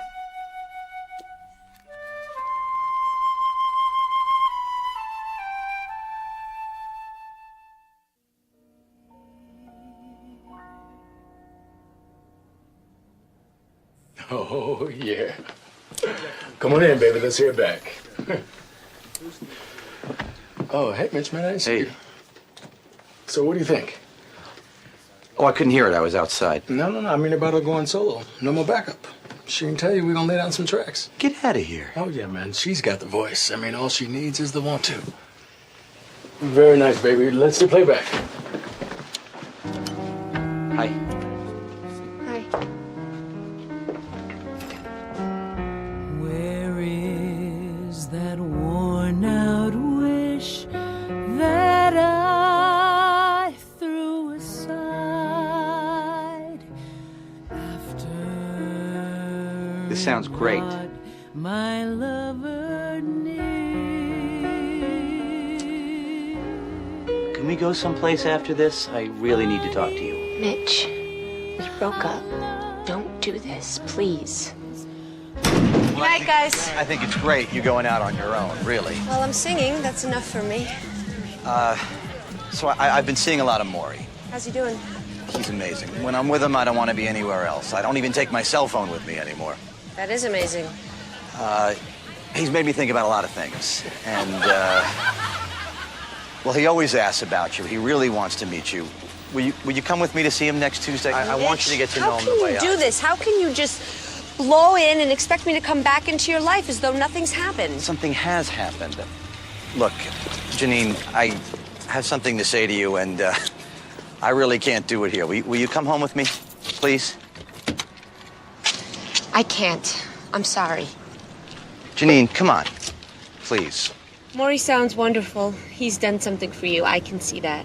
Oh, yeah. Come on in, baby. Let's hear it back. Oh, hey, Mitch, man, I didn't see you. So what do you think? Oh, I couldn't hear it. I was outside. No. I mean about her going solo. No more backup. She can tell you we're gonna lay down some tracks. Get out of here. Oh, yeah, man. She's got the voice. I mean, all she needs is the want to. Very nice, baby. Let's do playback. Hi. Hi. Where is that worn out wish that I threw aside after This sounds great. my lover knew? Can we go someplace after this? I really need to talk to you. Mitch, we broke up. Don't do this, please. Good night, guys. I think it's great you going out on your own, really. Well, I'm singing. That's enough for me. So I've been seeing a lot of Morrie. How's he doing? He's amazing. When I'm with him, I don't want to be anywhere else. I don't even take my cell phone with me anymore. That is amazing. He's made me think about a lot of things. And, well, he always asks about you. He really wants to meet you. Will you come with me to see him next Tuesday? I want you to get to know him the way How can you do this? How can you just blow in and expect me to come back into your life as though nothing's happened? Something has happened. Look, Janine, I have something to say to you, and I really can't do it here. Will you come home with me, please? I can't. I'm sorry. Janine, come on, please. Morrie sounds wonderful. He's done something for you. I can see that.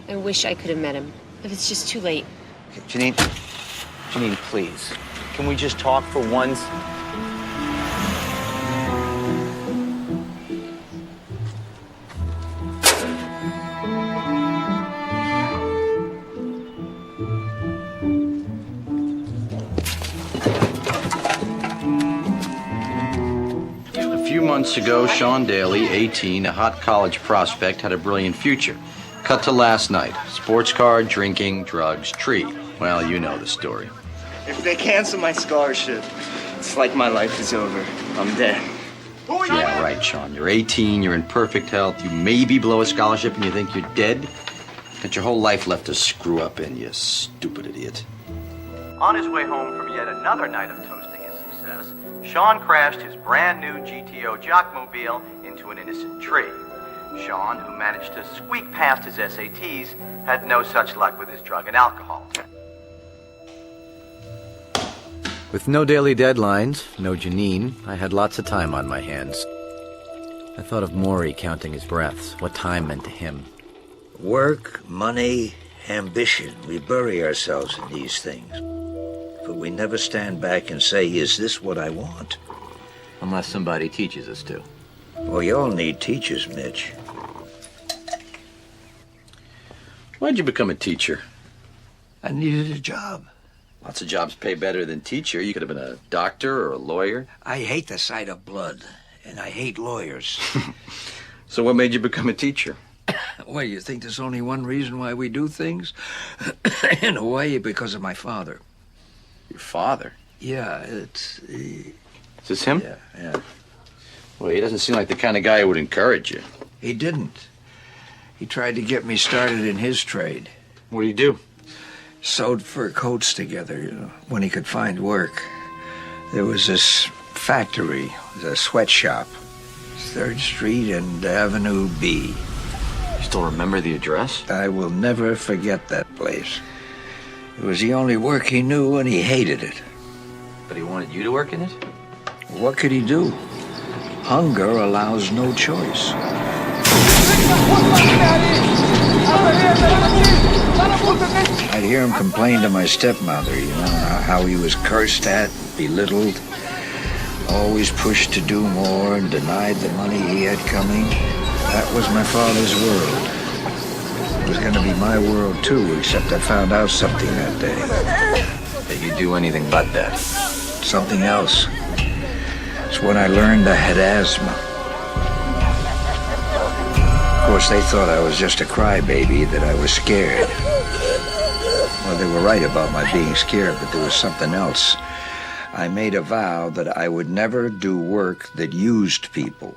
I wish I could have met him, but it's just too late. Okay, Janine, please. Can we just talk for once? A few months ago, Sean Daly, 18, a hot college prospect, had a brilliant future. Cut to last night. Sports car, drinking, drugs, tree. Well, you know the story. If they cancel my scholarship, it's like my life is over. I'm dead. Yeah, right, Sean. You're 18, you're in perfect health, you maybe blow a scholarship and you think you're dead? Got your whole life left to screw up in, you stupid idiot. On his way home from yet another night of toasting his success, Sean crashed his brand new GTO Jockmobile into an innocent tree. Sean, who managed to squeak past his SATs, had no such luck with his drug and alcohol. With no daily deadlines, no Janine, I had lots of time on my hands. I thought of Morrie counting his breaths, what time meant to him. Work, money, ambition. We bury ourselves in these things. But we never stand back and say, is this what I want? Unless somebody teaches us to. Well, you all need teachers, Mitch. Why'd you become a teacher? I needed a job. Lots of jobs pay better than teacher. You could have been a doctor or a lawyer. I hate the sight of blood, and I hate lawyers. So what made you become a teacher? Well, you think there's only one reason why we do things? In a way, because of my father. Your father? Yeah, it's... Is this him? Yeah. Well, he doesn't seem like the kind of guy who would encourage you. He didn't. He tried to get me started in his trade. What do you do? Sewed fur coats together, when he could find work. There was this factory, a sweatshop, 3rd Street and Avenue B. You still remember the address? I will never forget that place. It was the only work he knew, and he hated it. But he wanted you to work in it? What could he do? Hunger allows no choice. I'd hear him complain to my stepmother, how he was cursed at, belittled, always pushed to do more and denied the money he had coming. That was my father's world. It was going to be my world, too, except I found out something that day. That you do anything but that. Something else. It's when I learned I had asthma. Of course, they thought I was just a crybaby, that I was scared. Well, they were right about my being scared, but there was something else. I made a vow that I would never do work that used people,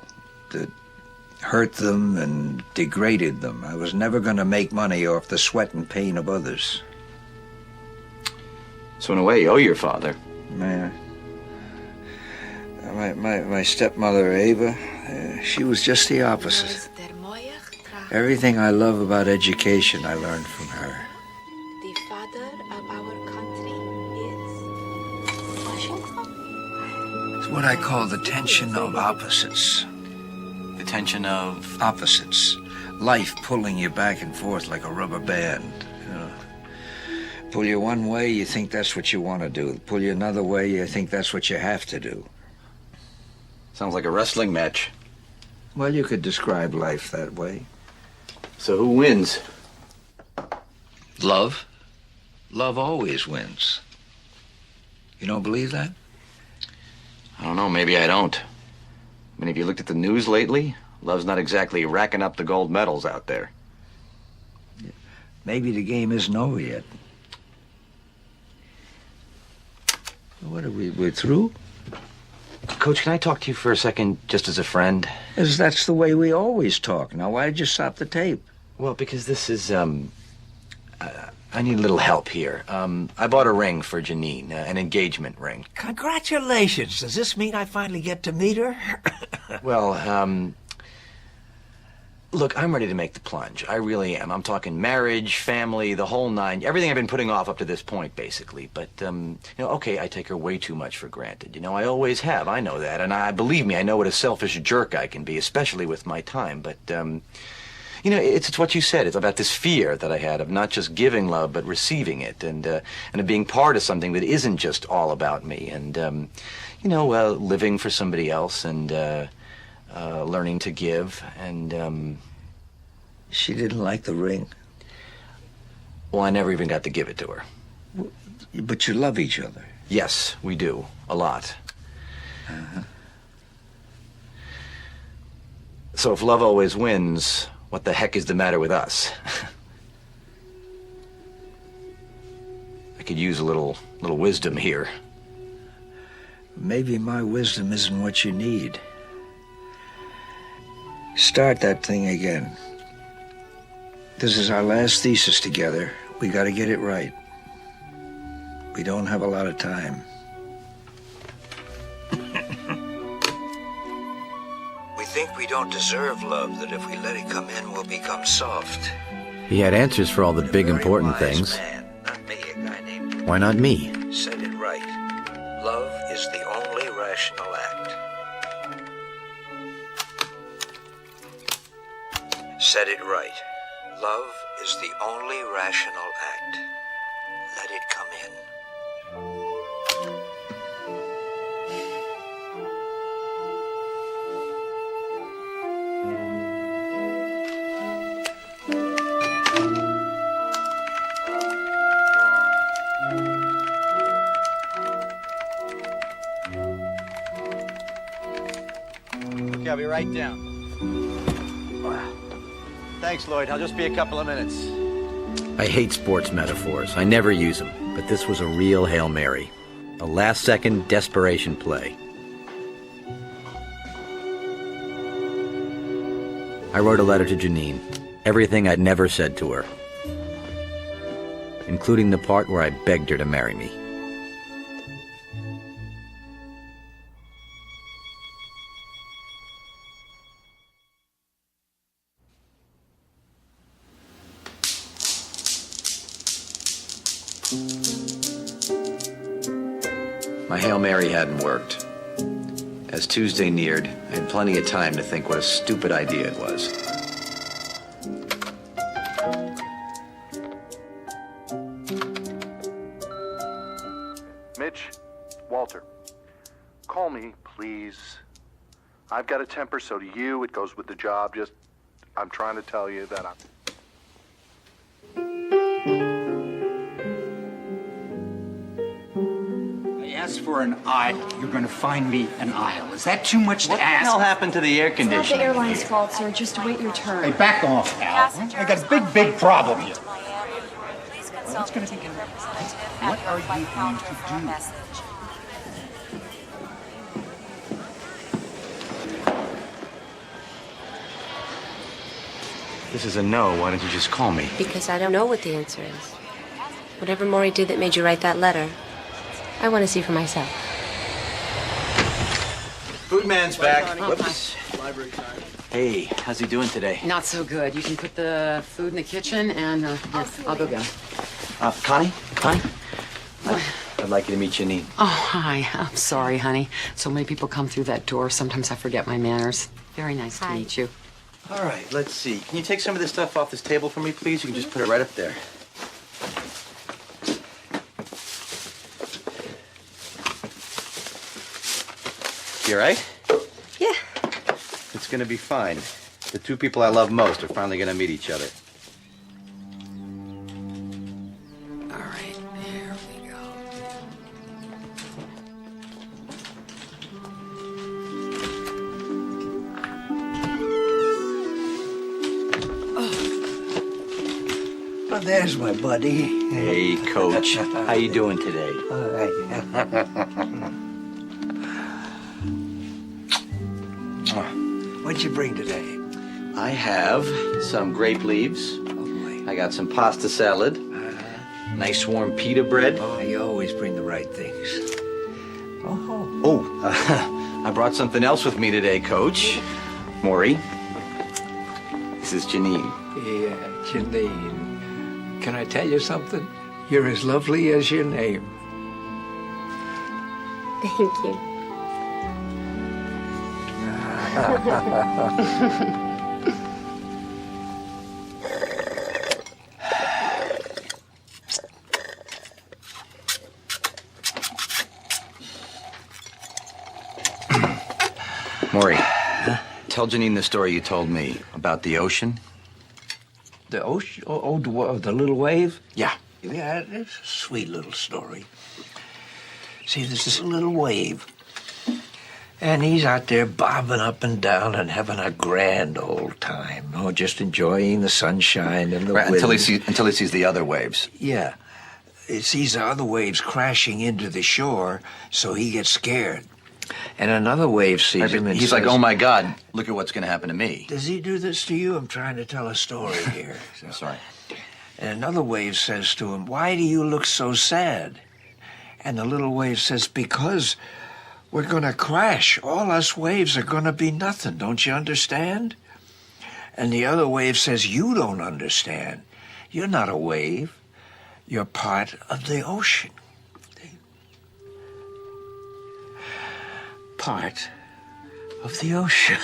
that hurt them and degraded them. I was never going to make money off the sweat and pain of others. So in a way, you owe your father. My stepmother, Ava, she was just the opposite. Everything I love about education, I learned from her. The father of our country is Washington? It's what I call the tension of opposites. The tension of... Opposites. Life pulling you back and forth like a rubber band. You know. Pull you one way, you think that's what you want to do. Pull you another way, you think that's what you have to do. Sounds like a wrestling match. Well, you could describe life that way. So who wins? Love. Love always wins. You don't believe that? I don't know, maybe I don't. I mean, have you looked at the news lately? Love's not exactly racking up the gold medals out there. Maybe the game isn't over yet. What are we're through? Coach, can I talk to you for a second, just as a friend? As that's the way we always talk. Now, why did you stop the tape? Well, because this is, I need a little help here. I bought a ring for Janine, an engagement ring. Congratulations. Does this mean I finally get to meet her? Well, look, I'm ready to make the plunge. I really am. I'm talking marriage, family, the whole nine. Everything I've been putting off up to this point, basically. But, okay, I take her way too much for granted. I always have. I know that. And believe me, I know what a selfish jerk I can be, especially with my time. But, it's what you said. It's about this fear that I had of not just giving love, but receiving it. And of being part of something that isn't just all about me. And, living for somebody else and, learning to give, and, She didn't like the ring? Well, I never even got to give it to her. But you love each other? Yes, we do. A lot. Uh-huh. So if love always wins, what the heck is the matter with us? I could use a little wisdom here. Maybe my wisdom isn't what you need. Start that thing again. This is our last thesis together. We gotta get it right. We don't have a lot of time. We think we don't deserve love, that if we let it come in, we'll become soft. He had answers for all the big, important things. Man, not me, a guy named... Why not me? Said it right. Love is the only rational act. Said it right. Love is the only rational act. Let it come in. Okay, I'll be right down. Thanks, Lloyd. I'll just be a couple of minutes. I hate sports metaphors. I never use them. But this was a real Hail Mary. A last-second desperation play. I wrote a letter to Janine. Everything I'd never said to her. Including the part where I begged her to marry me. My Hail Mary hadn't worked. As Tuesday neared, I had plenty of time to think what a stupid idea it was. Mitch, Walter, call me, please. I've got a temper, so do you. It goes with the job. I'm trying to tell you that I'm... Ask for an aisle. You're going to find me an aisle. Is that too much to ask? What the hell happened to the air It's not conditioning? the airline's fault, sir. Just wait your turn. Hey, back off, Al. I got a big problem here. What's going to be What are you going to do? This is a no. Why don't you just call me? Because I don't know what the answer is. Whatever Morrie did that made you write that letter, I want to see for myself. Foodman's back. Whoops. Library time. Hey, how's he doing today? Not so good. You can put the food in the kitchen, and here, I'll go get him. Connie? I'd like you to meet Janine. Oh, hi. I'm sorry, honey. So many people come through that door. Sometimes I forget my manners. Very nice to meet you. All right, let's see. Can you take some of this stuff off this table for me, please? You can just put it right up there. You all right? Yeah. It's gonna be fine. The two people I love most are finally gonna meet each other. All right, here we go. Oh, there's my buddy. Hey, Coach. How you doing today? All right. What'd you bring today? I have some grape leaves. I got some pasta salad. Nice warm pita bread. Oh, you always bring the right things. I brought something else with me today, Coach. Morrie. This is Janine. Yeah, Janine. Can I tell you something? You're as lovely as your name. Thank you. Morrie, tell Janine the story you told me about the ocean. The ocean? Oh, the little wave? Yeah. Yeah, it's a sweet little story. See, there's this little wave, and he's out there bobbing up and down and having a grand old time. Oh, just enjoying the sunshine and the Right, wind. until he sees the other waves. Yeah. He sees the other waves crashing into the shore, so he gets scared. And another wave sees him and He's says, like, oh my God, look at what's going to happen to me. Does he do this to you? I'm trying to tell a story here. So. Sorry. And another wave says to him, why do you look so sad? And the little wave says, because we're going to crash. All us waves are going to be nothing. Don't you understand? And the other wave says, you don't understand. You're not a wave. You're part of the ocean. Part of the ocean.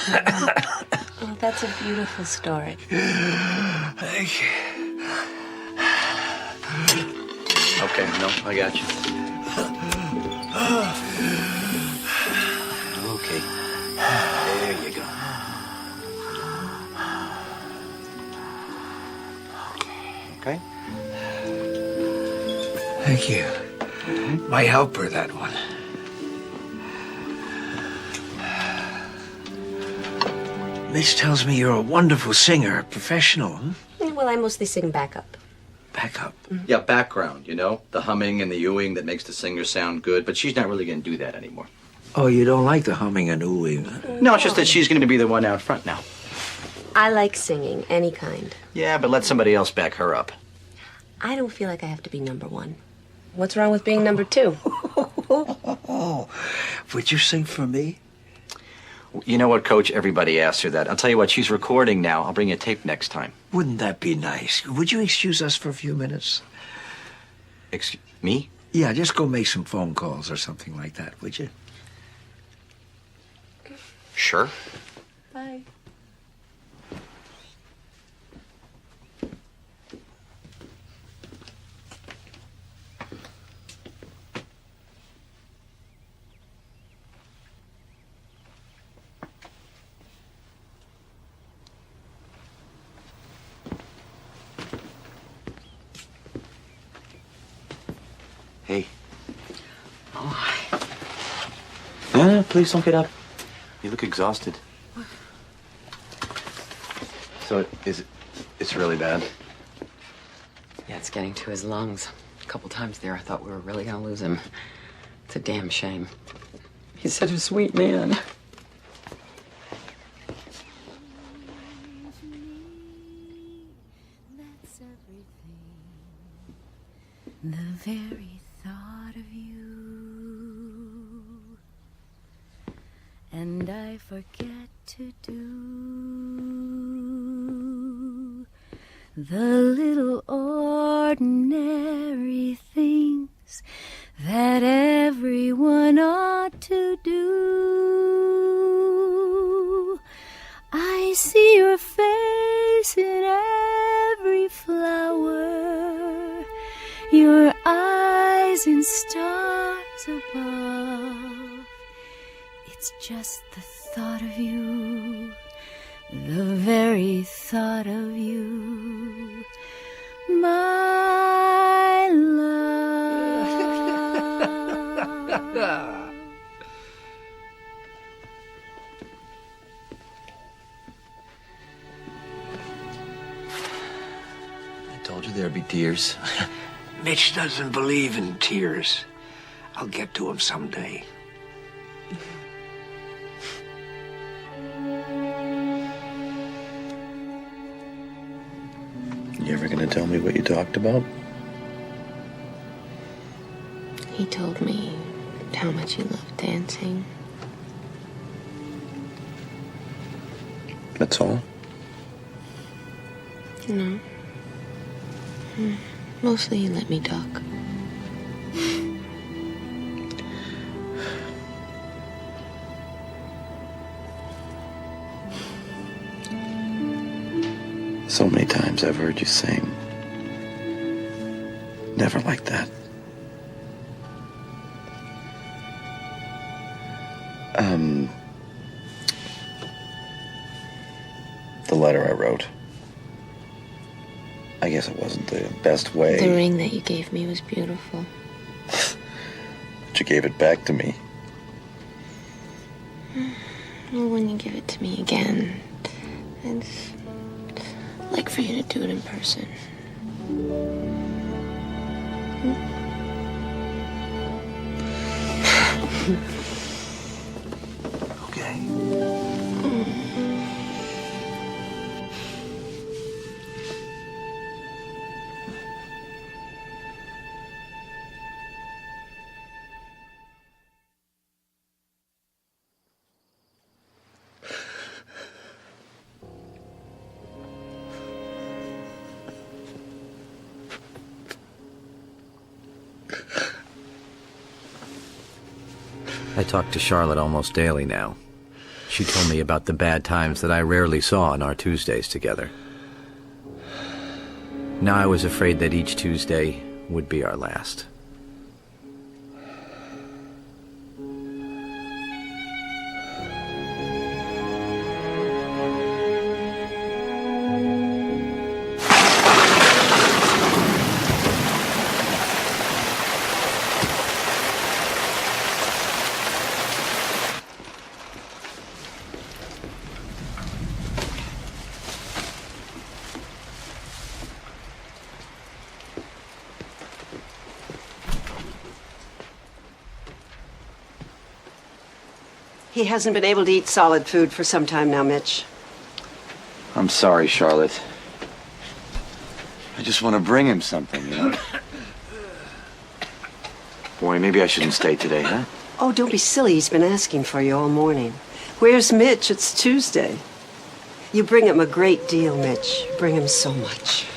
Oh, that's a beautiful story. Thank you. Okay, no, I got you. Okay. There you go. Okay. Thank you. My helper, that one. Mitch tells me you're a wonderful singer, a professional. Well, I mostly sing backup. Backup? Yeah, background, you know? The humming and the oohing that makes the singer sound good, but she's not really going to do that anymore. Oh, you don't like the humming and oohing? No, it's just that she's going to be the one out front now. I like singing, any kind. Yeah, but let somebody else back her up. I don't feel like I have to be number one. What's wrong with being number two? Would you sing for me? You know what, Coach? Everybody asks her that. I'll tell you what, she's recording now. I'll bring you a tape next time. Wouldn't that be nice? Would you excuse us for a few minutes? Excuse me? Yeah, just go make some phone calls or something like that, would you? Sure. Bye. Hey. Oh. No, please don't get up. You look exhausted. So, it's really bad? Yeah, it's getting to his lungs. A couple times there, I thought we were really gonna lose him. It's a damn shame. He's such a sweet man. The very thought of you and I forget to do the little ordinary things that everyone ought to do. I see your face in every flower, your eyes in stars above. It's just the thought of you, the very thought of you, my love. I told you there'd be tears. Mitch doesn't believe in tears. I'll get to him someday. You ever gonna tell me what you talked about? He told me how much he loved dancing. That's all? No. Mostly he let me talk. So many times I've heard you sing. Never like that. The letter I wrote. I guess it wasn't the best way. The ring that you gave me was beautiful. But you gave it back to me. Well, when you give it to me again, I'd like for you to do it in person. Okay. I talk to Charlotte almost daily now. She told me about the bad times that I rarely saw on our Tuesdays together. Now I was afraid that each Tuesday would be our last. He hasn't been able to eat solid food for some time now, Mitch. I'm sorry, Charlotte. I just want to bring him something, you know? Boy, maybe I shouldn't stay today, huh? Oh, don't be silly. He's been asking for you all morning. Where's Mitch? It's Tuesday. You bring him a great deal, Mitch. You bring him so much.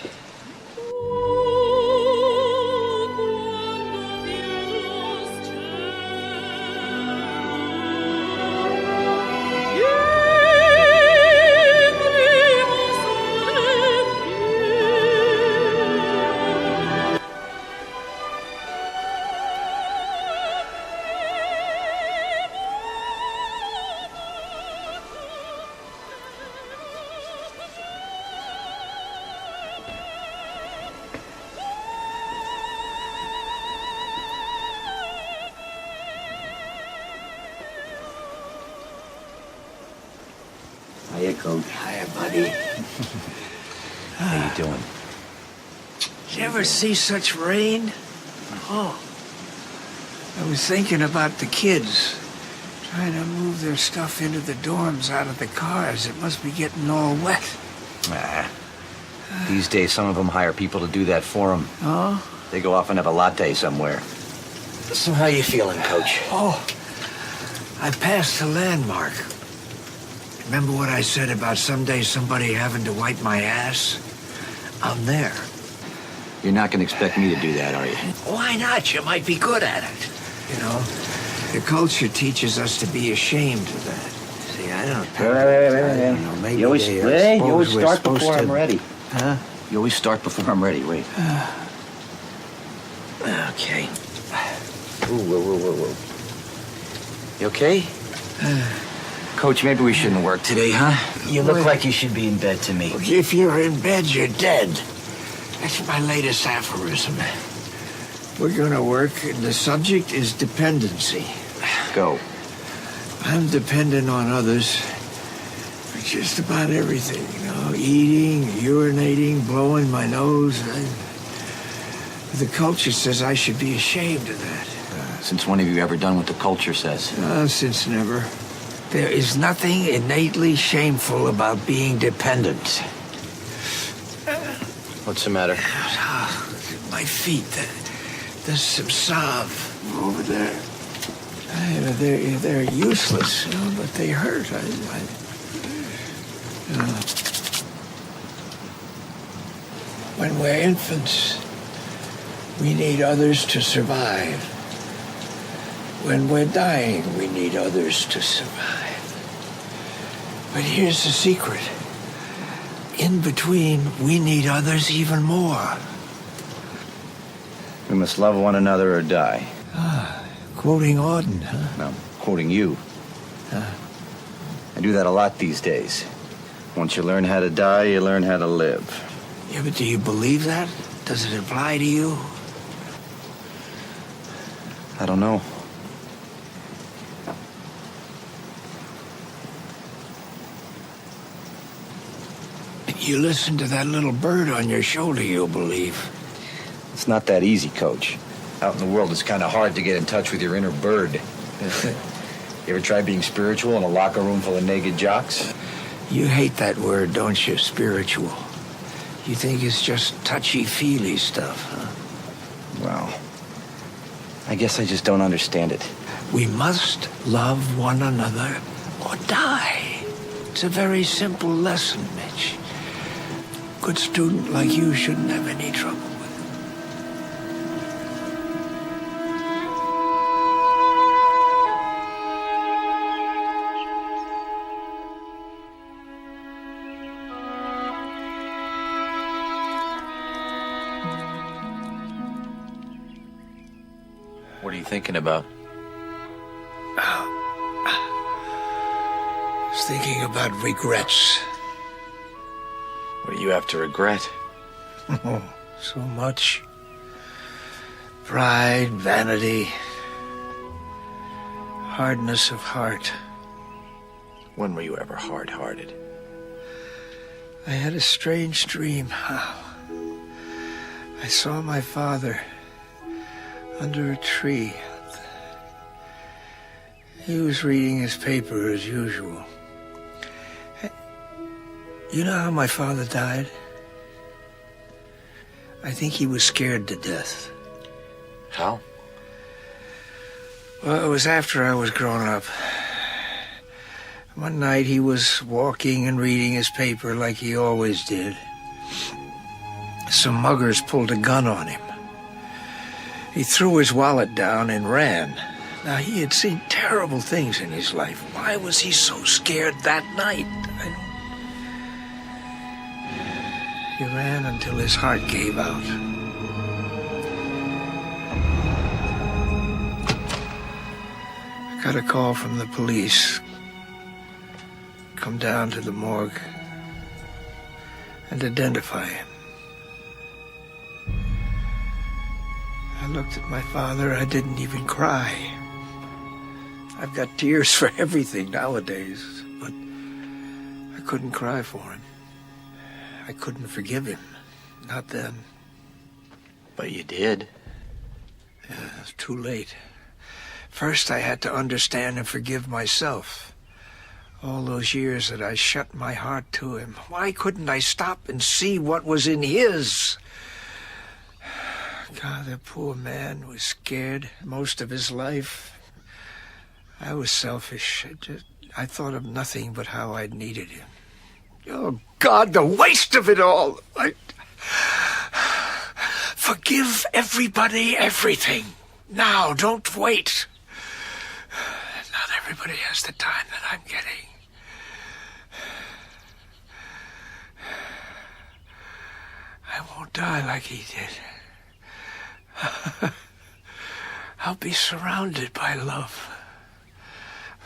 Hiya, Coach. Hiya, buddy. How you doing? Did you ever see such rain? Oh. I was thinking about the kids. Trying to move their stuff into the dorms out of the cars. It must be getting all wet. These days, some of them hire people to do that for them. Oh? They go off and have a latte somewhere. So how you feeling, Coach? Oh, I passed the landmark. Remember what I said about someday somebody having to wipe my ass? I'm there. You're not going to expect me to do that, are you? Why not? You might be good at it. You know, the culture teaches us to be ashamed of that. See, I don't... Wait. Maybe You always, they, you always we're start supposed before to- I'm ready. Huh? You always start before I'm ready. Wait. Okay. Whoa. You okay? Coach, maybe we shouldn't work today, huh? You look like you should be in bed to me. If you're in bed, you're dead. That's my latest aphorism. We're gonna work, and the subject is dependency. Go. I'm dependent on others for just about everything, you know, eating, urinating, blowing my nose. The culture says I should be ashamed of that. Since when have you ever done what the culture says? Since never. There is nothing innately shameful about being dependent. What's the matter? My feet, there's some salve over there. They're useless, you know, but they hurt. When we're infants, we need others to survive. When we're dying, we need others to survive. But here's the secret. In between, we need others even more. We must love one another or die. Quoting Auden, huh? No, quoting you. I do that a lot these days. Once you learn how to die, you learn how to live. Yeah, but do you believe that? Does it apply to you? I don't know. You listen to that little bird on your shoulder, you'll believe. It's not that easy, Coach. Out in the world, it's kind of hard to get in touch with your inner bird. You ever try being spiritual in a locker room full of naked jocks? You hate that word, don't you, spiritual? You think it's just touchy-feely stuff, huh? Well, I guess I just don't understand it. We must love one another or die. It's a very simple lesson, Mitch. A good student like you shouldn't have any trouble with it. What are you thinking about? I was thinking about regrets. What do you have to regret? Oh, so much. Pride, vanity, hardness of heart. When were you ever hard-hearted? I had a strange dream. I saw my father under a tree. He was reading his paper as usual. You know how my father died? I think he was scared to death. How? Well, it was after I was grown up. One night he was walking and reading his paper like he always did. Some muggers pulled a gun on him. He threw his wallet down and ran. Now, he had seen terrible things in his life. Why was he so scared that night? He ran until his heart gave out. I got a call from the police. Come down to the morgue and identify him. I looked at my father. I didn't even cry. I've got tears for everything nowadays, but I couldn't cry for him. I couldn't forgive him. Not then. But you did. Yeah, it was too late. First, I had to understand and forgive myself. All those years that I shut my heart to him. Why couldn't I stop and see what was in his? God, that poor man was scared most of his life. I was selfish. I thought of nothing but how I needed him. Oh, God, the waste of it all. Forgive everybody everything. Now, don't wait. Not everybody has the time that I'm getting. I won't die like he did. I'll be surrounded by love.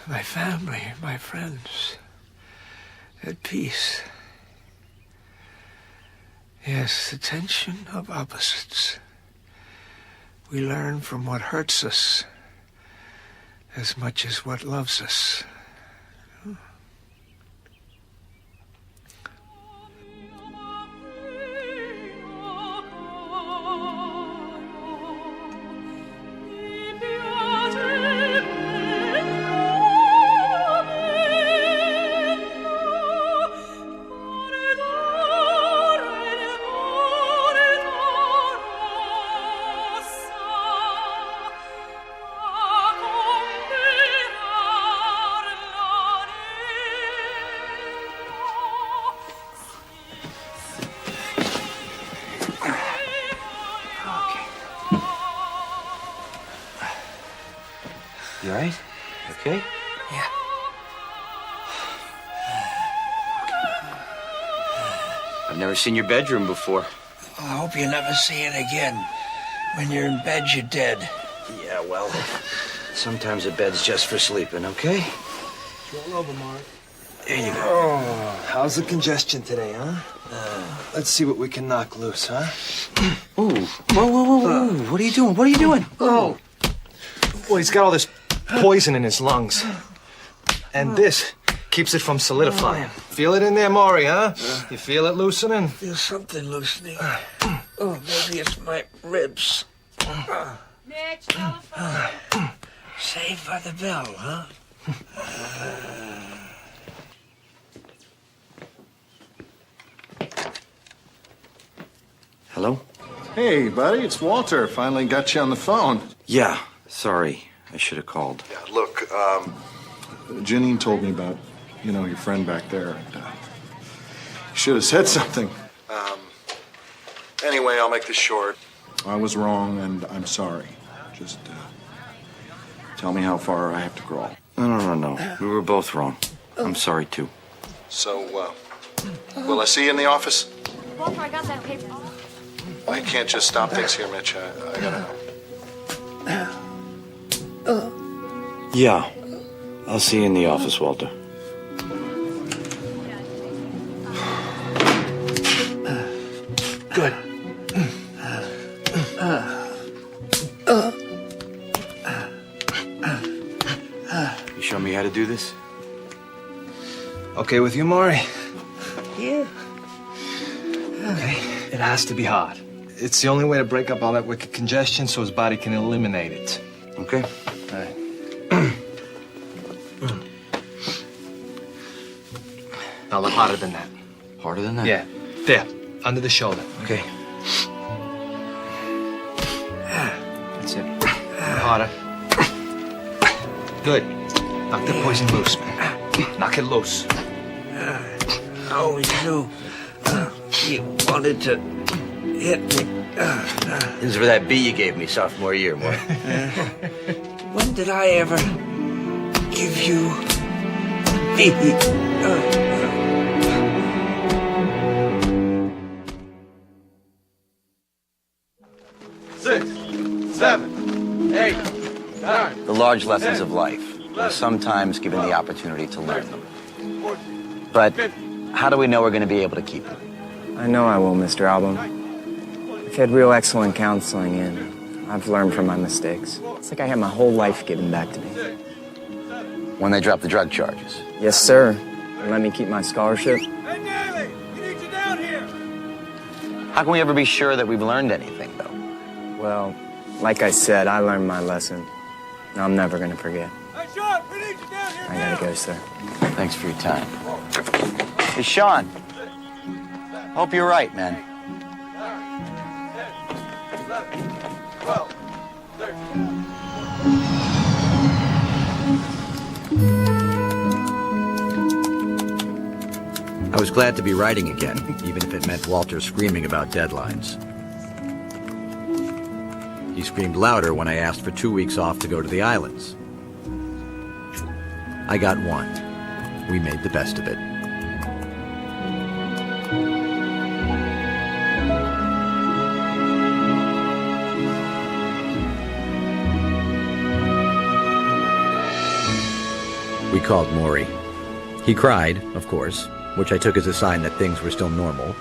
My family, my friends. At peace. Yes, the tension of opposites. We learn from what hurts us as much as what loves us. You all right? Okay? Yeah. I've never seen your bedroom before. I hope you never see it again. When you're in bed, you're dead. Yeah, well, sometimes a bed's just for sleeping, okay? Roll over, Mark. There you go. Oh, how's the congestion today, huh? Let's see what we can knock loose, huh? Ooh. Whoa. What are you doing? What are you doing? Oh. Well, he's got all this poison in his lungs. And this keeps it from solidifying. Feel it in there, Morrie, huh? You feel it loosening? There's something loosening. Oh, maybe it's my ribs. Mitch, telephone. Saved by the bell, huh? Hello? Hey, buddy, it's Walter. Finally got you on the phone. Yeah, sorry. I should have called. Yeah, look, Janine told me about, your friend back there. You should have said something. Anyway, I'll make this short. I was wrong, and I'm sorry. Just tell me how far I have to crawl. No. We were both wrong. I'm sorry, too. So, will I see you in the office? Walter, I got that paper. I can't just stop things here, Mitch. I gotta know. Yeah. I'll see you in the office, Walter. Good. You show me how to do this? Okay with you, Morrie? Yeah. Okay. It has to be hot. It's the only way to break up all that wicked congestion so his body can eliminate it. Okay. All right. Now, a little harder than that. Harder than that? Yeah. There. Under the shoulder. Okay. That's it. A little harder. Good. Knock the poison loose, man. Knock it loose. I always knew you wanted to hit me. This is for that B you gave me sophomore year, boy. When did I ever give you B? 6, 7, 8, 9. The large lessons of life. We're sometimes given the opportunity to learn them. But how do we know we're going to be able to keep them? I know I will, Mr. Album. I've had real excellent counseling, and I've learned from my mistakes. It's like I had my whole life given back to me. When they drop the drug charges? Yes, sir. And let me keep my scholarship. How can we ever be sure that we've learned anything, though? Well, like I said, I learned my lesson. And I'm never going to forget. I gotta go, sir. Thanks for your time. Hey, Sean. Hope you're right, man. 12, 13. was glad to be writing again, even if it meant Walter screaming about deadlines. He screamed louder when I asked for 2 weeks off to go to the islands. I got 1. We made the best of it. We called Morrie. He cried, of course, which I took as a sign that things were still normal.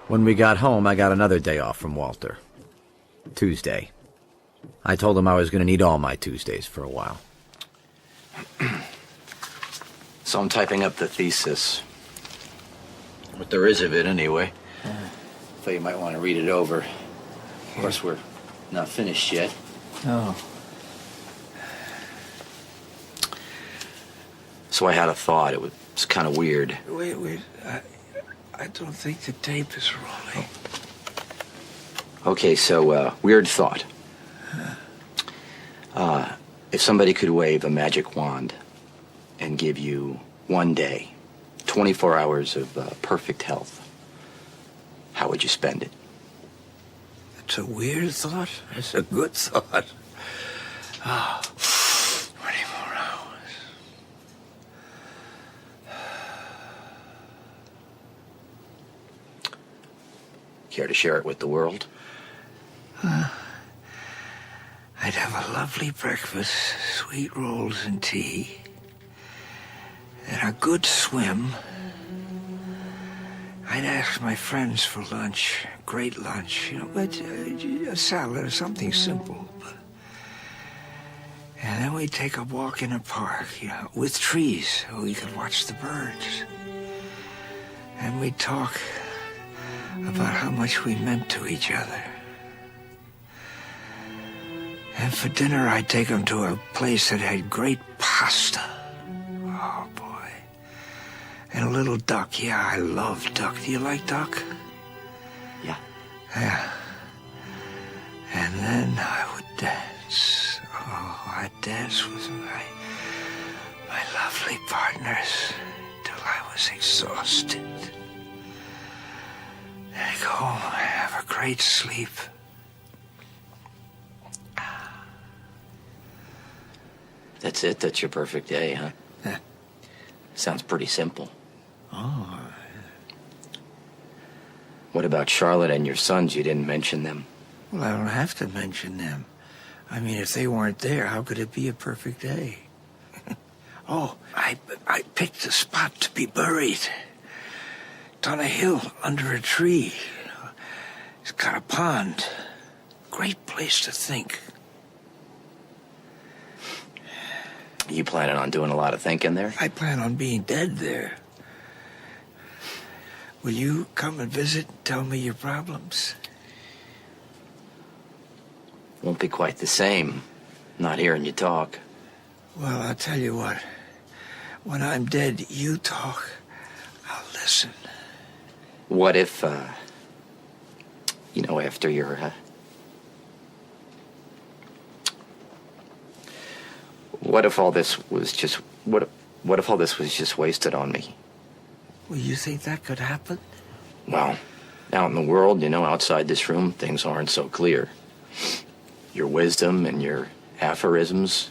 When we got home, I got another day off from Walter. Tuesday. I told him I was going to need all my Tuesdays for a while. So I'm typing up the thesis. What there is of it, anyway. Thought you might want to read it over. Of course, we're not finished yet. Oh. So I had a thought. It was kind of weird. Wait. I don't think the tape is rolling. Okay, so, weird thought. If somebody could wave a magic wand and give you 1 day, 24 hours of perfect health, how would you spend it? It's a weird thought. It's a good thought. Oh, 24 hours. Care to share it with the world? I'd have a lovely breakfast, sweet rolls and tea, and a good swim. I'd ask my friends for lunch, great lunch, but a salad or something simple. And then we'd take a walk in a park, with trees, so we could watch the birds. And we'd talk about how much we meant to each other. And for dinner, I'd take them to a place that had great pasta. Oh, boy. And a little duck. Yeah, I love duck. Do you like duck? Yeah. Yeah. And then I would dance. Oh, I'd dance with my lovely partners till I was exhausted. Then I'd go home and have a great sleep. That's it? That's your perfect day, huh? Yeah. Sounds pretty simple. Oh. What about Charlotte and your sons? You didn't mention them. Well, I don't have to mention them. I mean, if they weren't there, how could it be a perfect day? Oh, I picked a spot to be buried. It's on a hill under a tree. It's got a pond. Great place to think. You planning on doing a lot of thinking there? I plan on being dead there. Will you come and visit and tell me your problems? Won't be quite the same, not hearing you talk. Well, I'll tell you what. When I'm dead, you talk. I'll listen. What if, after you're, what if all this was just, what if all this was just wasted on me? Well, you think that could happen? Well, out in the world, outside this room, things aren't so clear. Your wisdom and your aphorisms,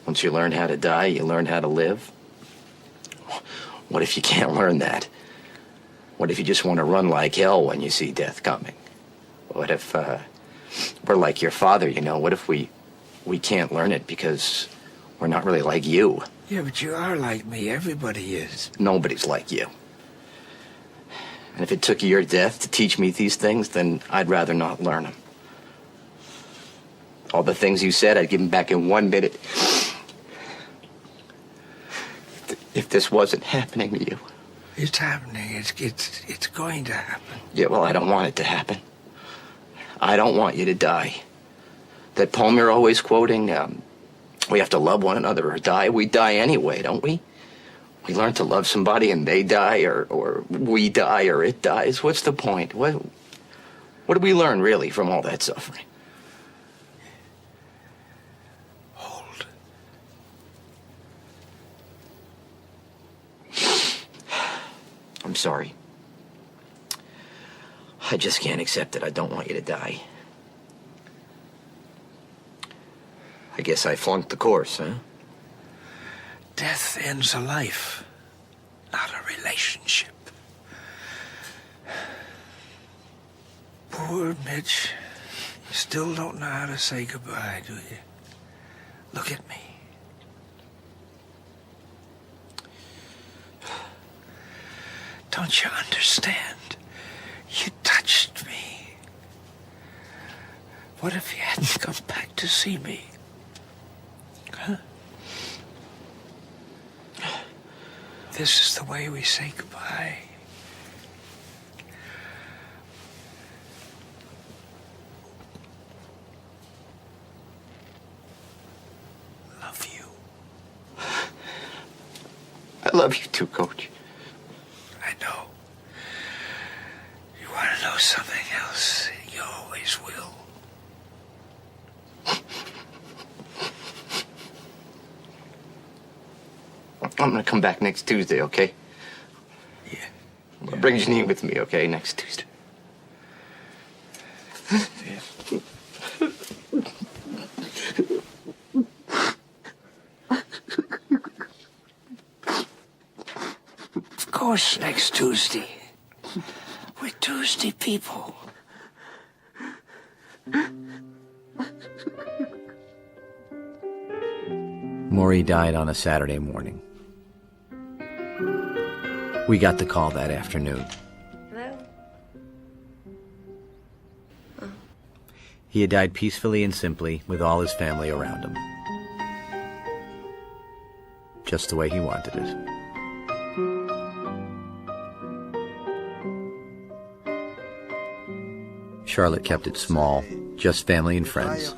once you learn how to die, you learn how to live. What if you can't learn that? What if you just want to run like hell when you see death coming? What if we're like your father, What if we can't learn it because we're not really like you? Yeah, but you are like me. Everybody is. Nobody's like you. And if it took your death to teach me these things, then I'd rather not learn them. All the things you said, I'd give them back in 1 minute. If this wasn't happening to you. It's happening. It's going to happen. Yeah, well, I don't want it to happen. I don't want you to die. That poem you're always quoting, we have to love one another or die. We die anyway, don't we? We learn to love somebody and they die, or we die, or it dies. What's the point? What do we learn, really, from all that suffering? I'm sorry. I just can't accept it. I don't want you to die. I guess I flunked the course, huh? Death ends a life, not a relationship. Poor Mitch. You still don't know how to say goodbye, do you? Look at me. Don't you understand? You touched me. What if you hadn't come back to see me? Huh? This is the way we say goodbye. Love you. I love you too, Coach. I know. You want to know something else? You always will. I'm gonna come back next Tuesday, okay? Yeah. Bring Janine with me, okay, next Tuesday. Of course, next Tuesday. We're Tuesday people. Morrie died on a Saturday morning. We got the call that afternoon. Hello? He had died peacefully and simply, with all his family around him. Just the way he wanted it. Charlotte kept it small, just family and friends.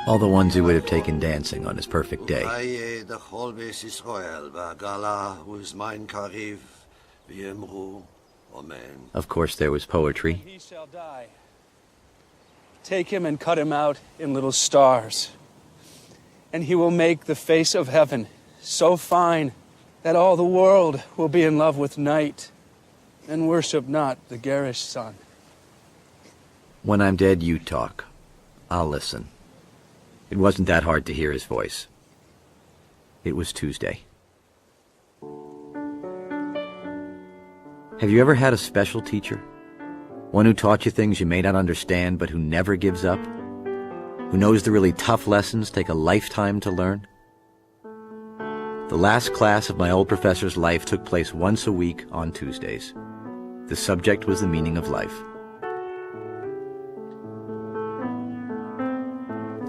All the ones who would have taken dancing on his perfect day. Of course, there was poetry. He shall die. Take him and cut him out in little stars. And he will make the face of heaven so fine that all the world will be in love with night and worship not the garish sun. When I'm dead, you talk. I'll listen. It wasn't that hard to hear his voice. It was Tuesday. Have you ever had a special teacher? One who taught you things you may not understand, but who never gives up? Who knows the really tough lessons take a lifetime to learn? The last class of my old professor's life took place once a week on Tuesdays. The subject was the meaning of life.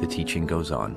The teaching goes on.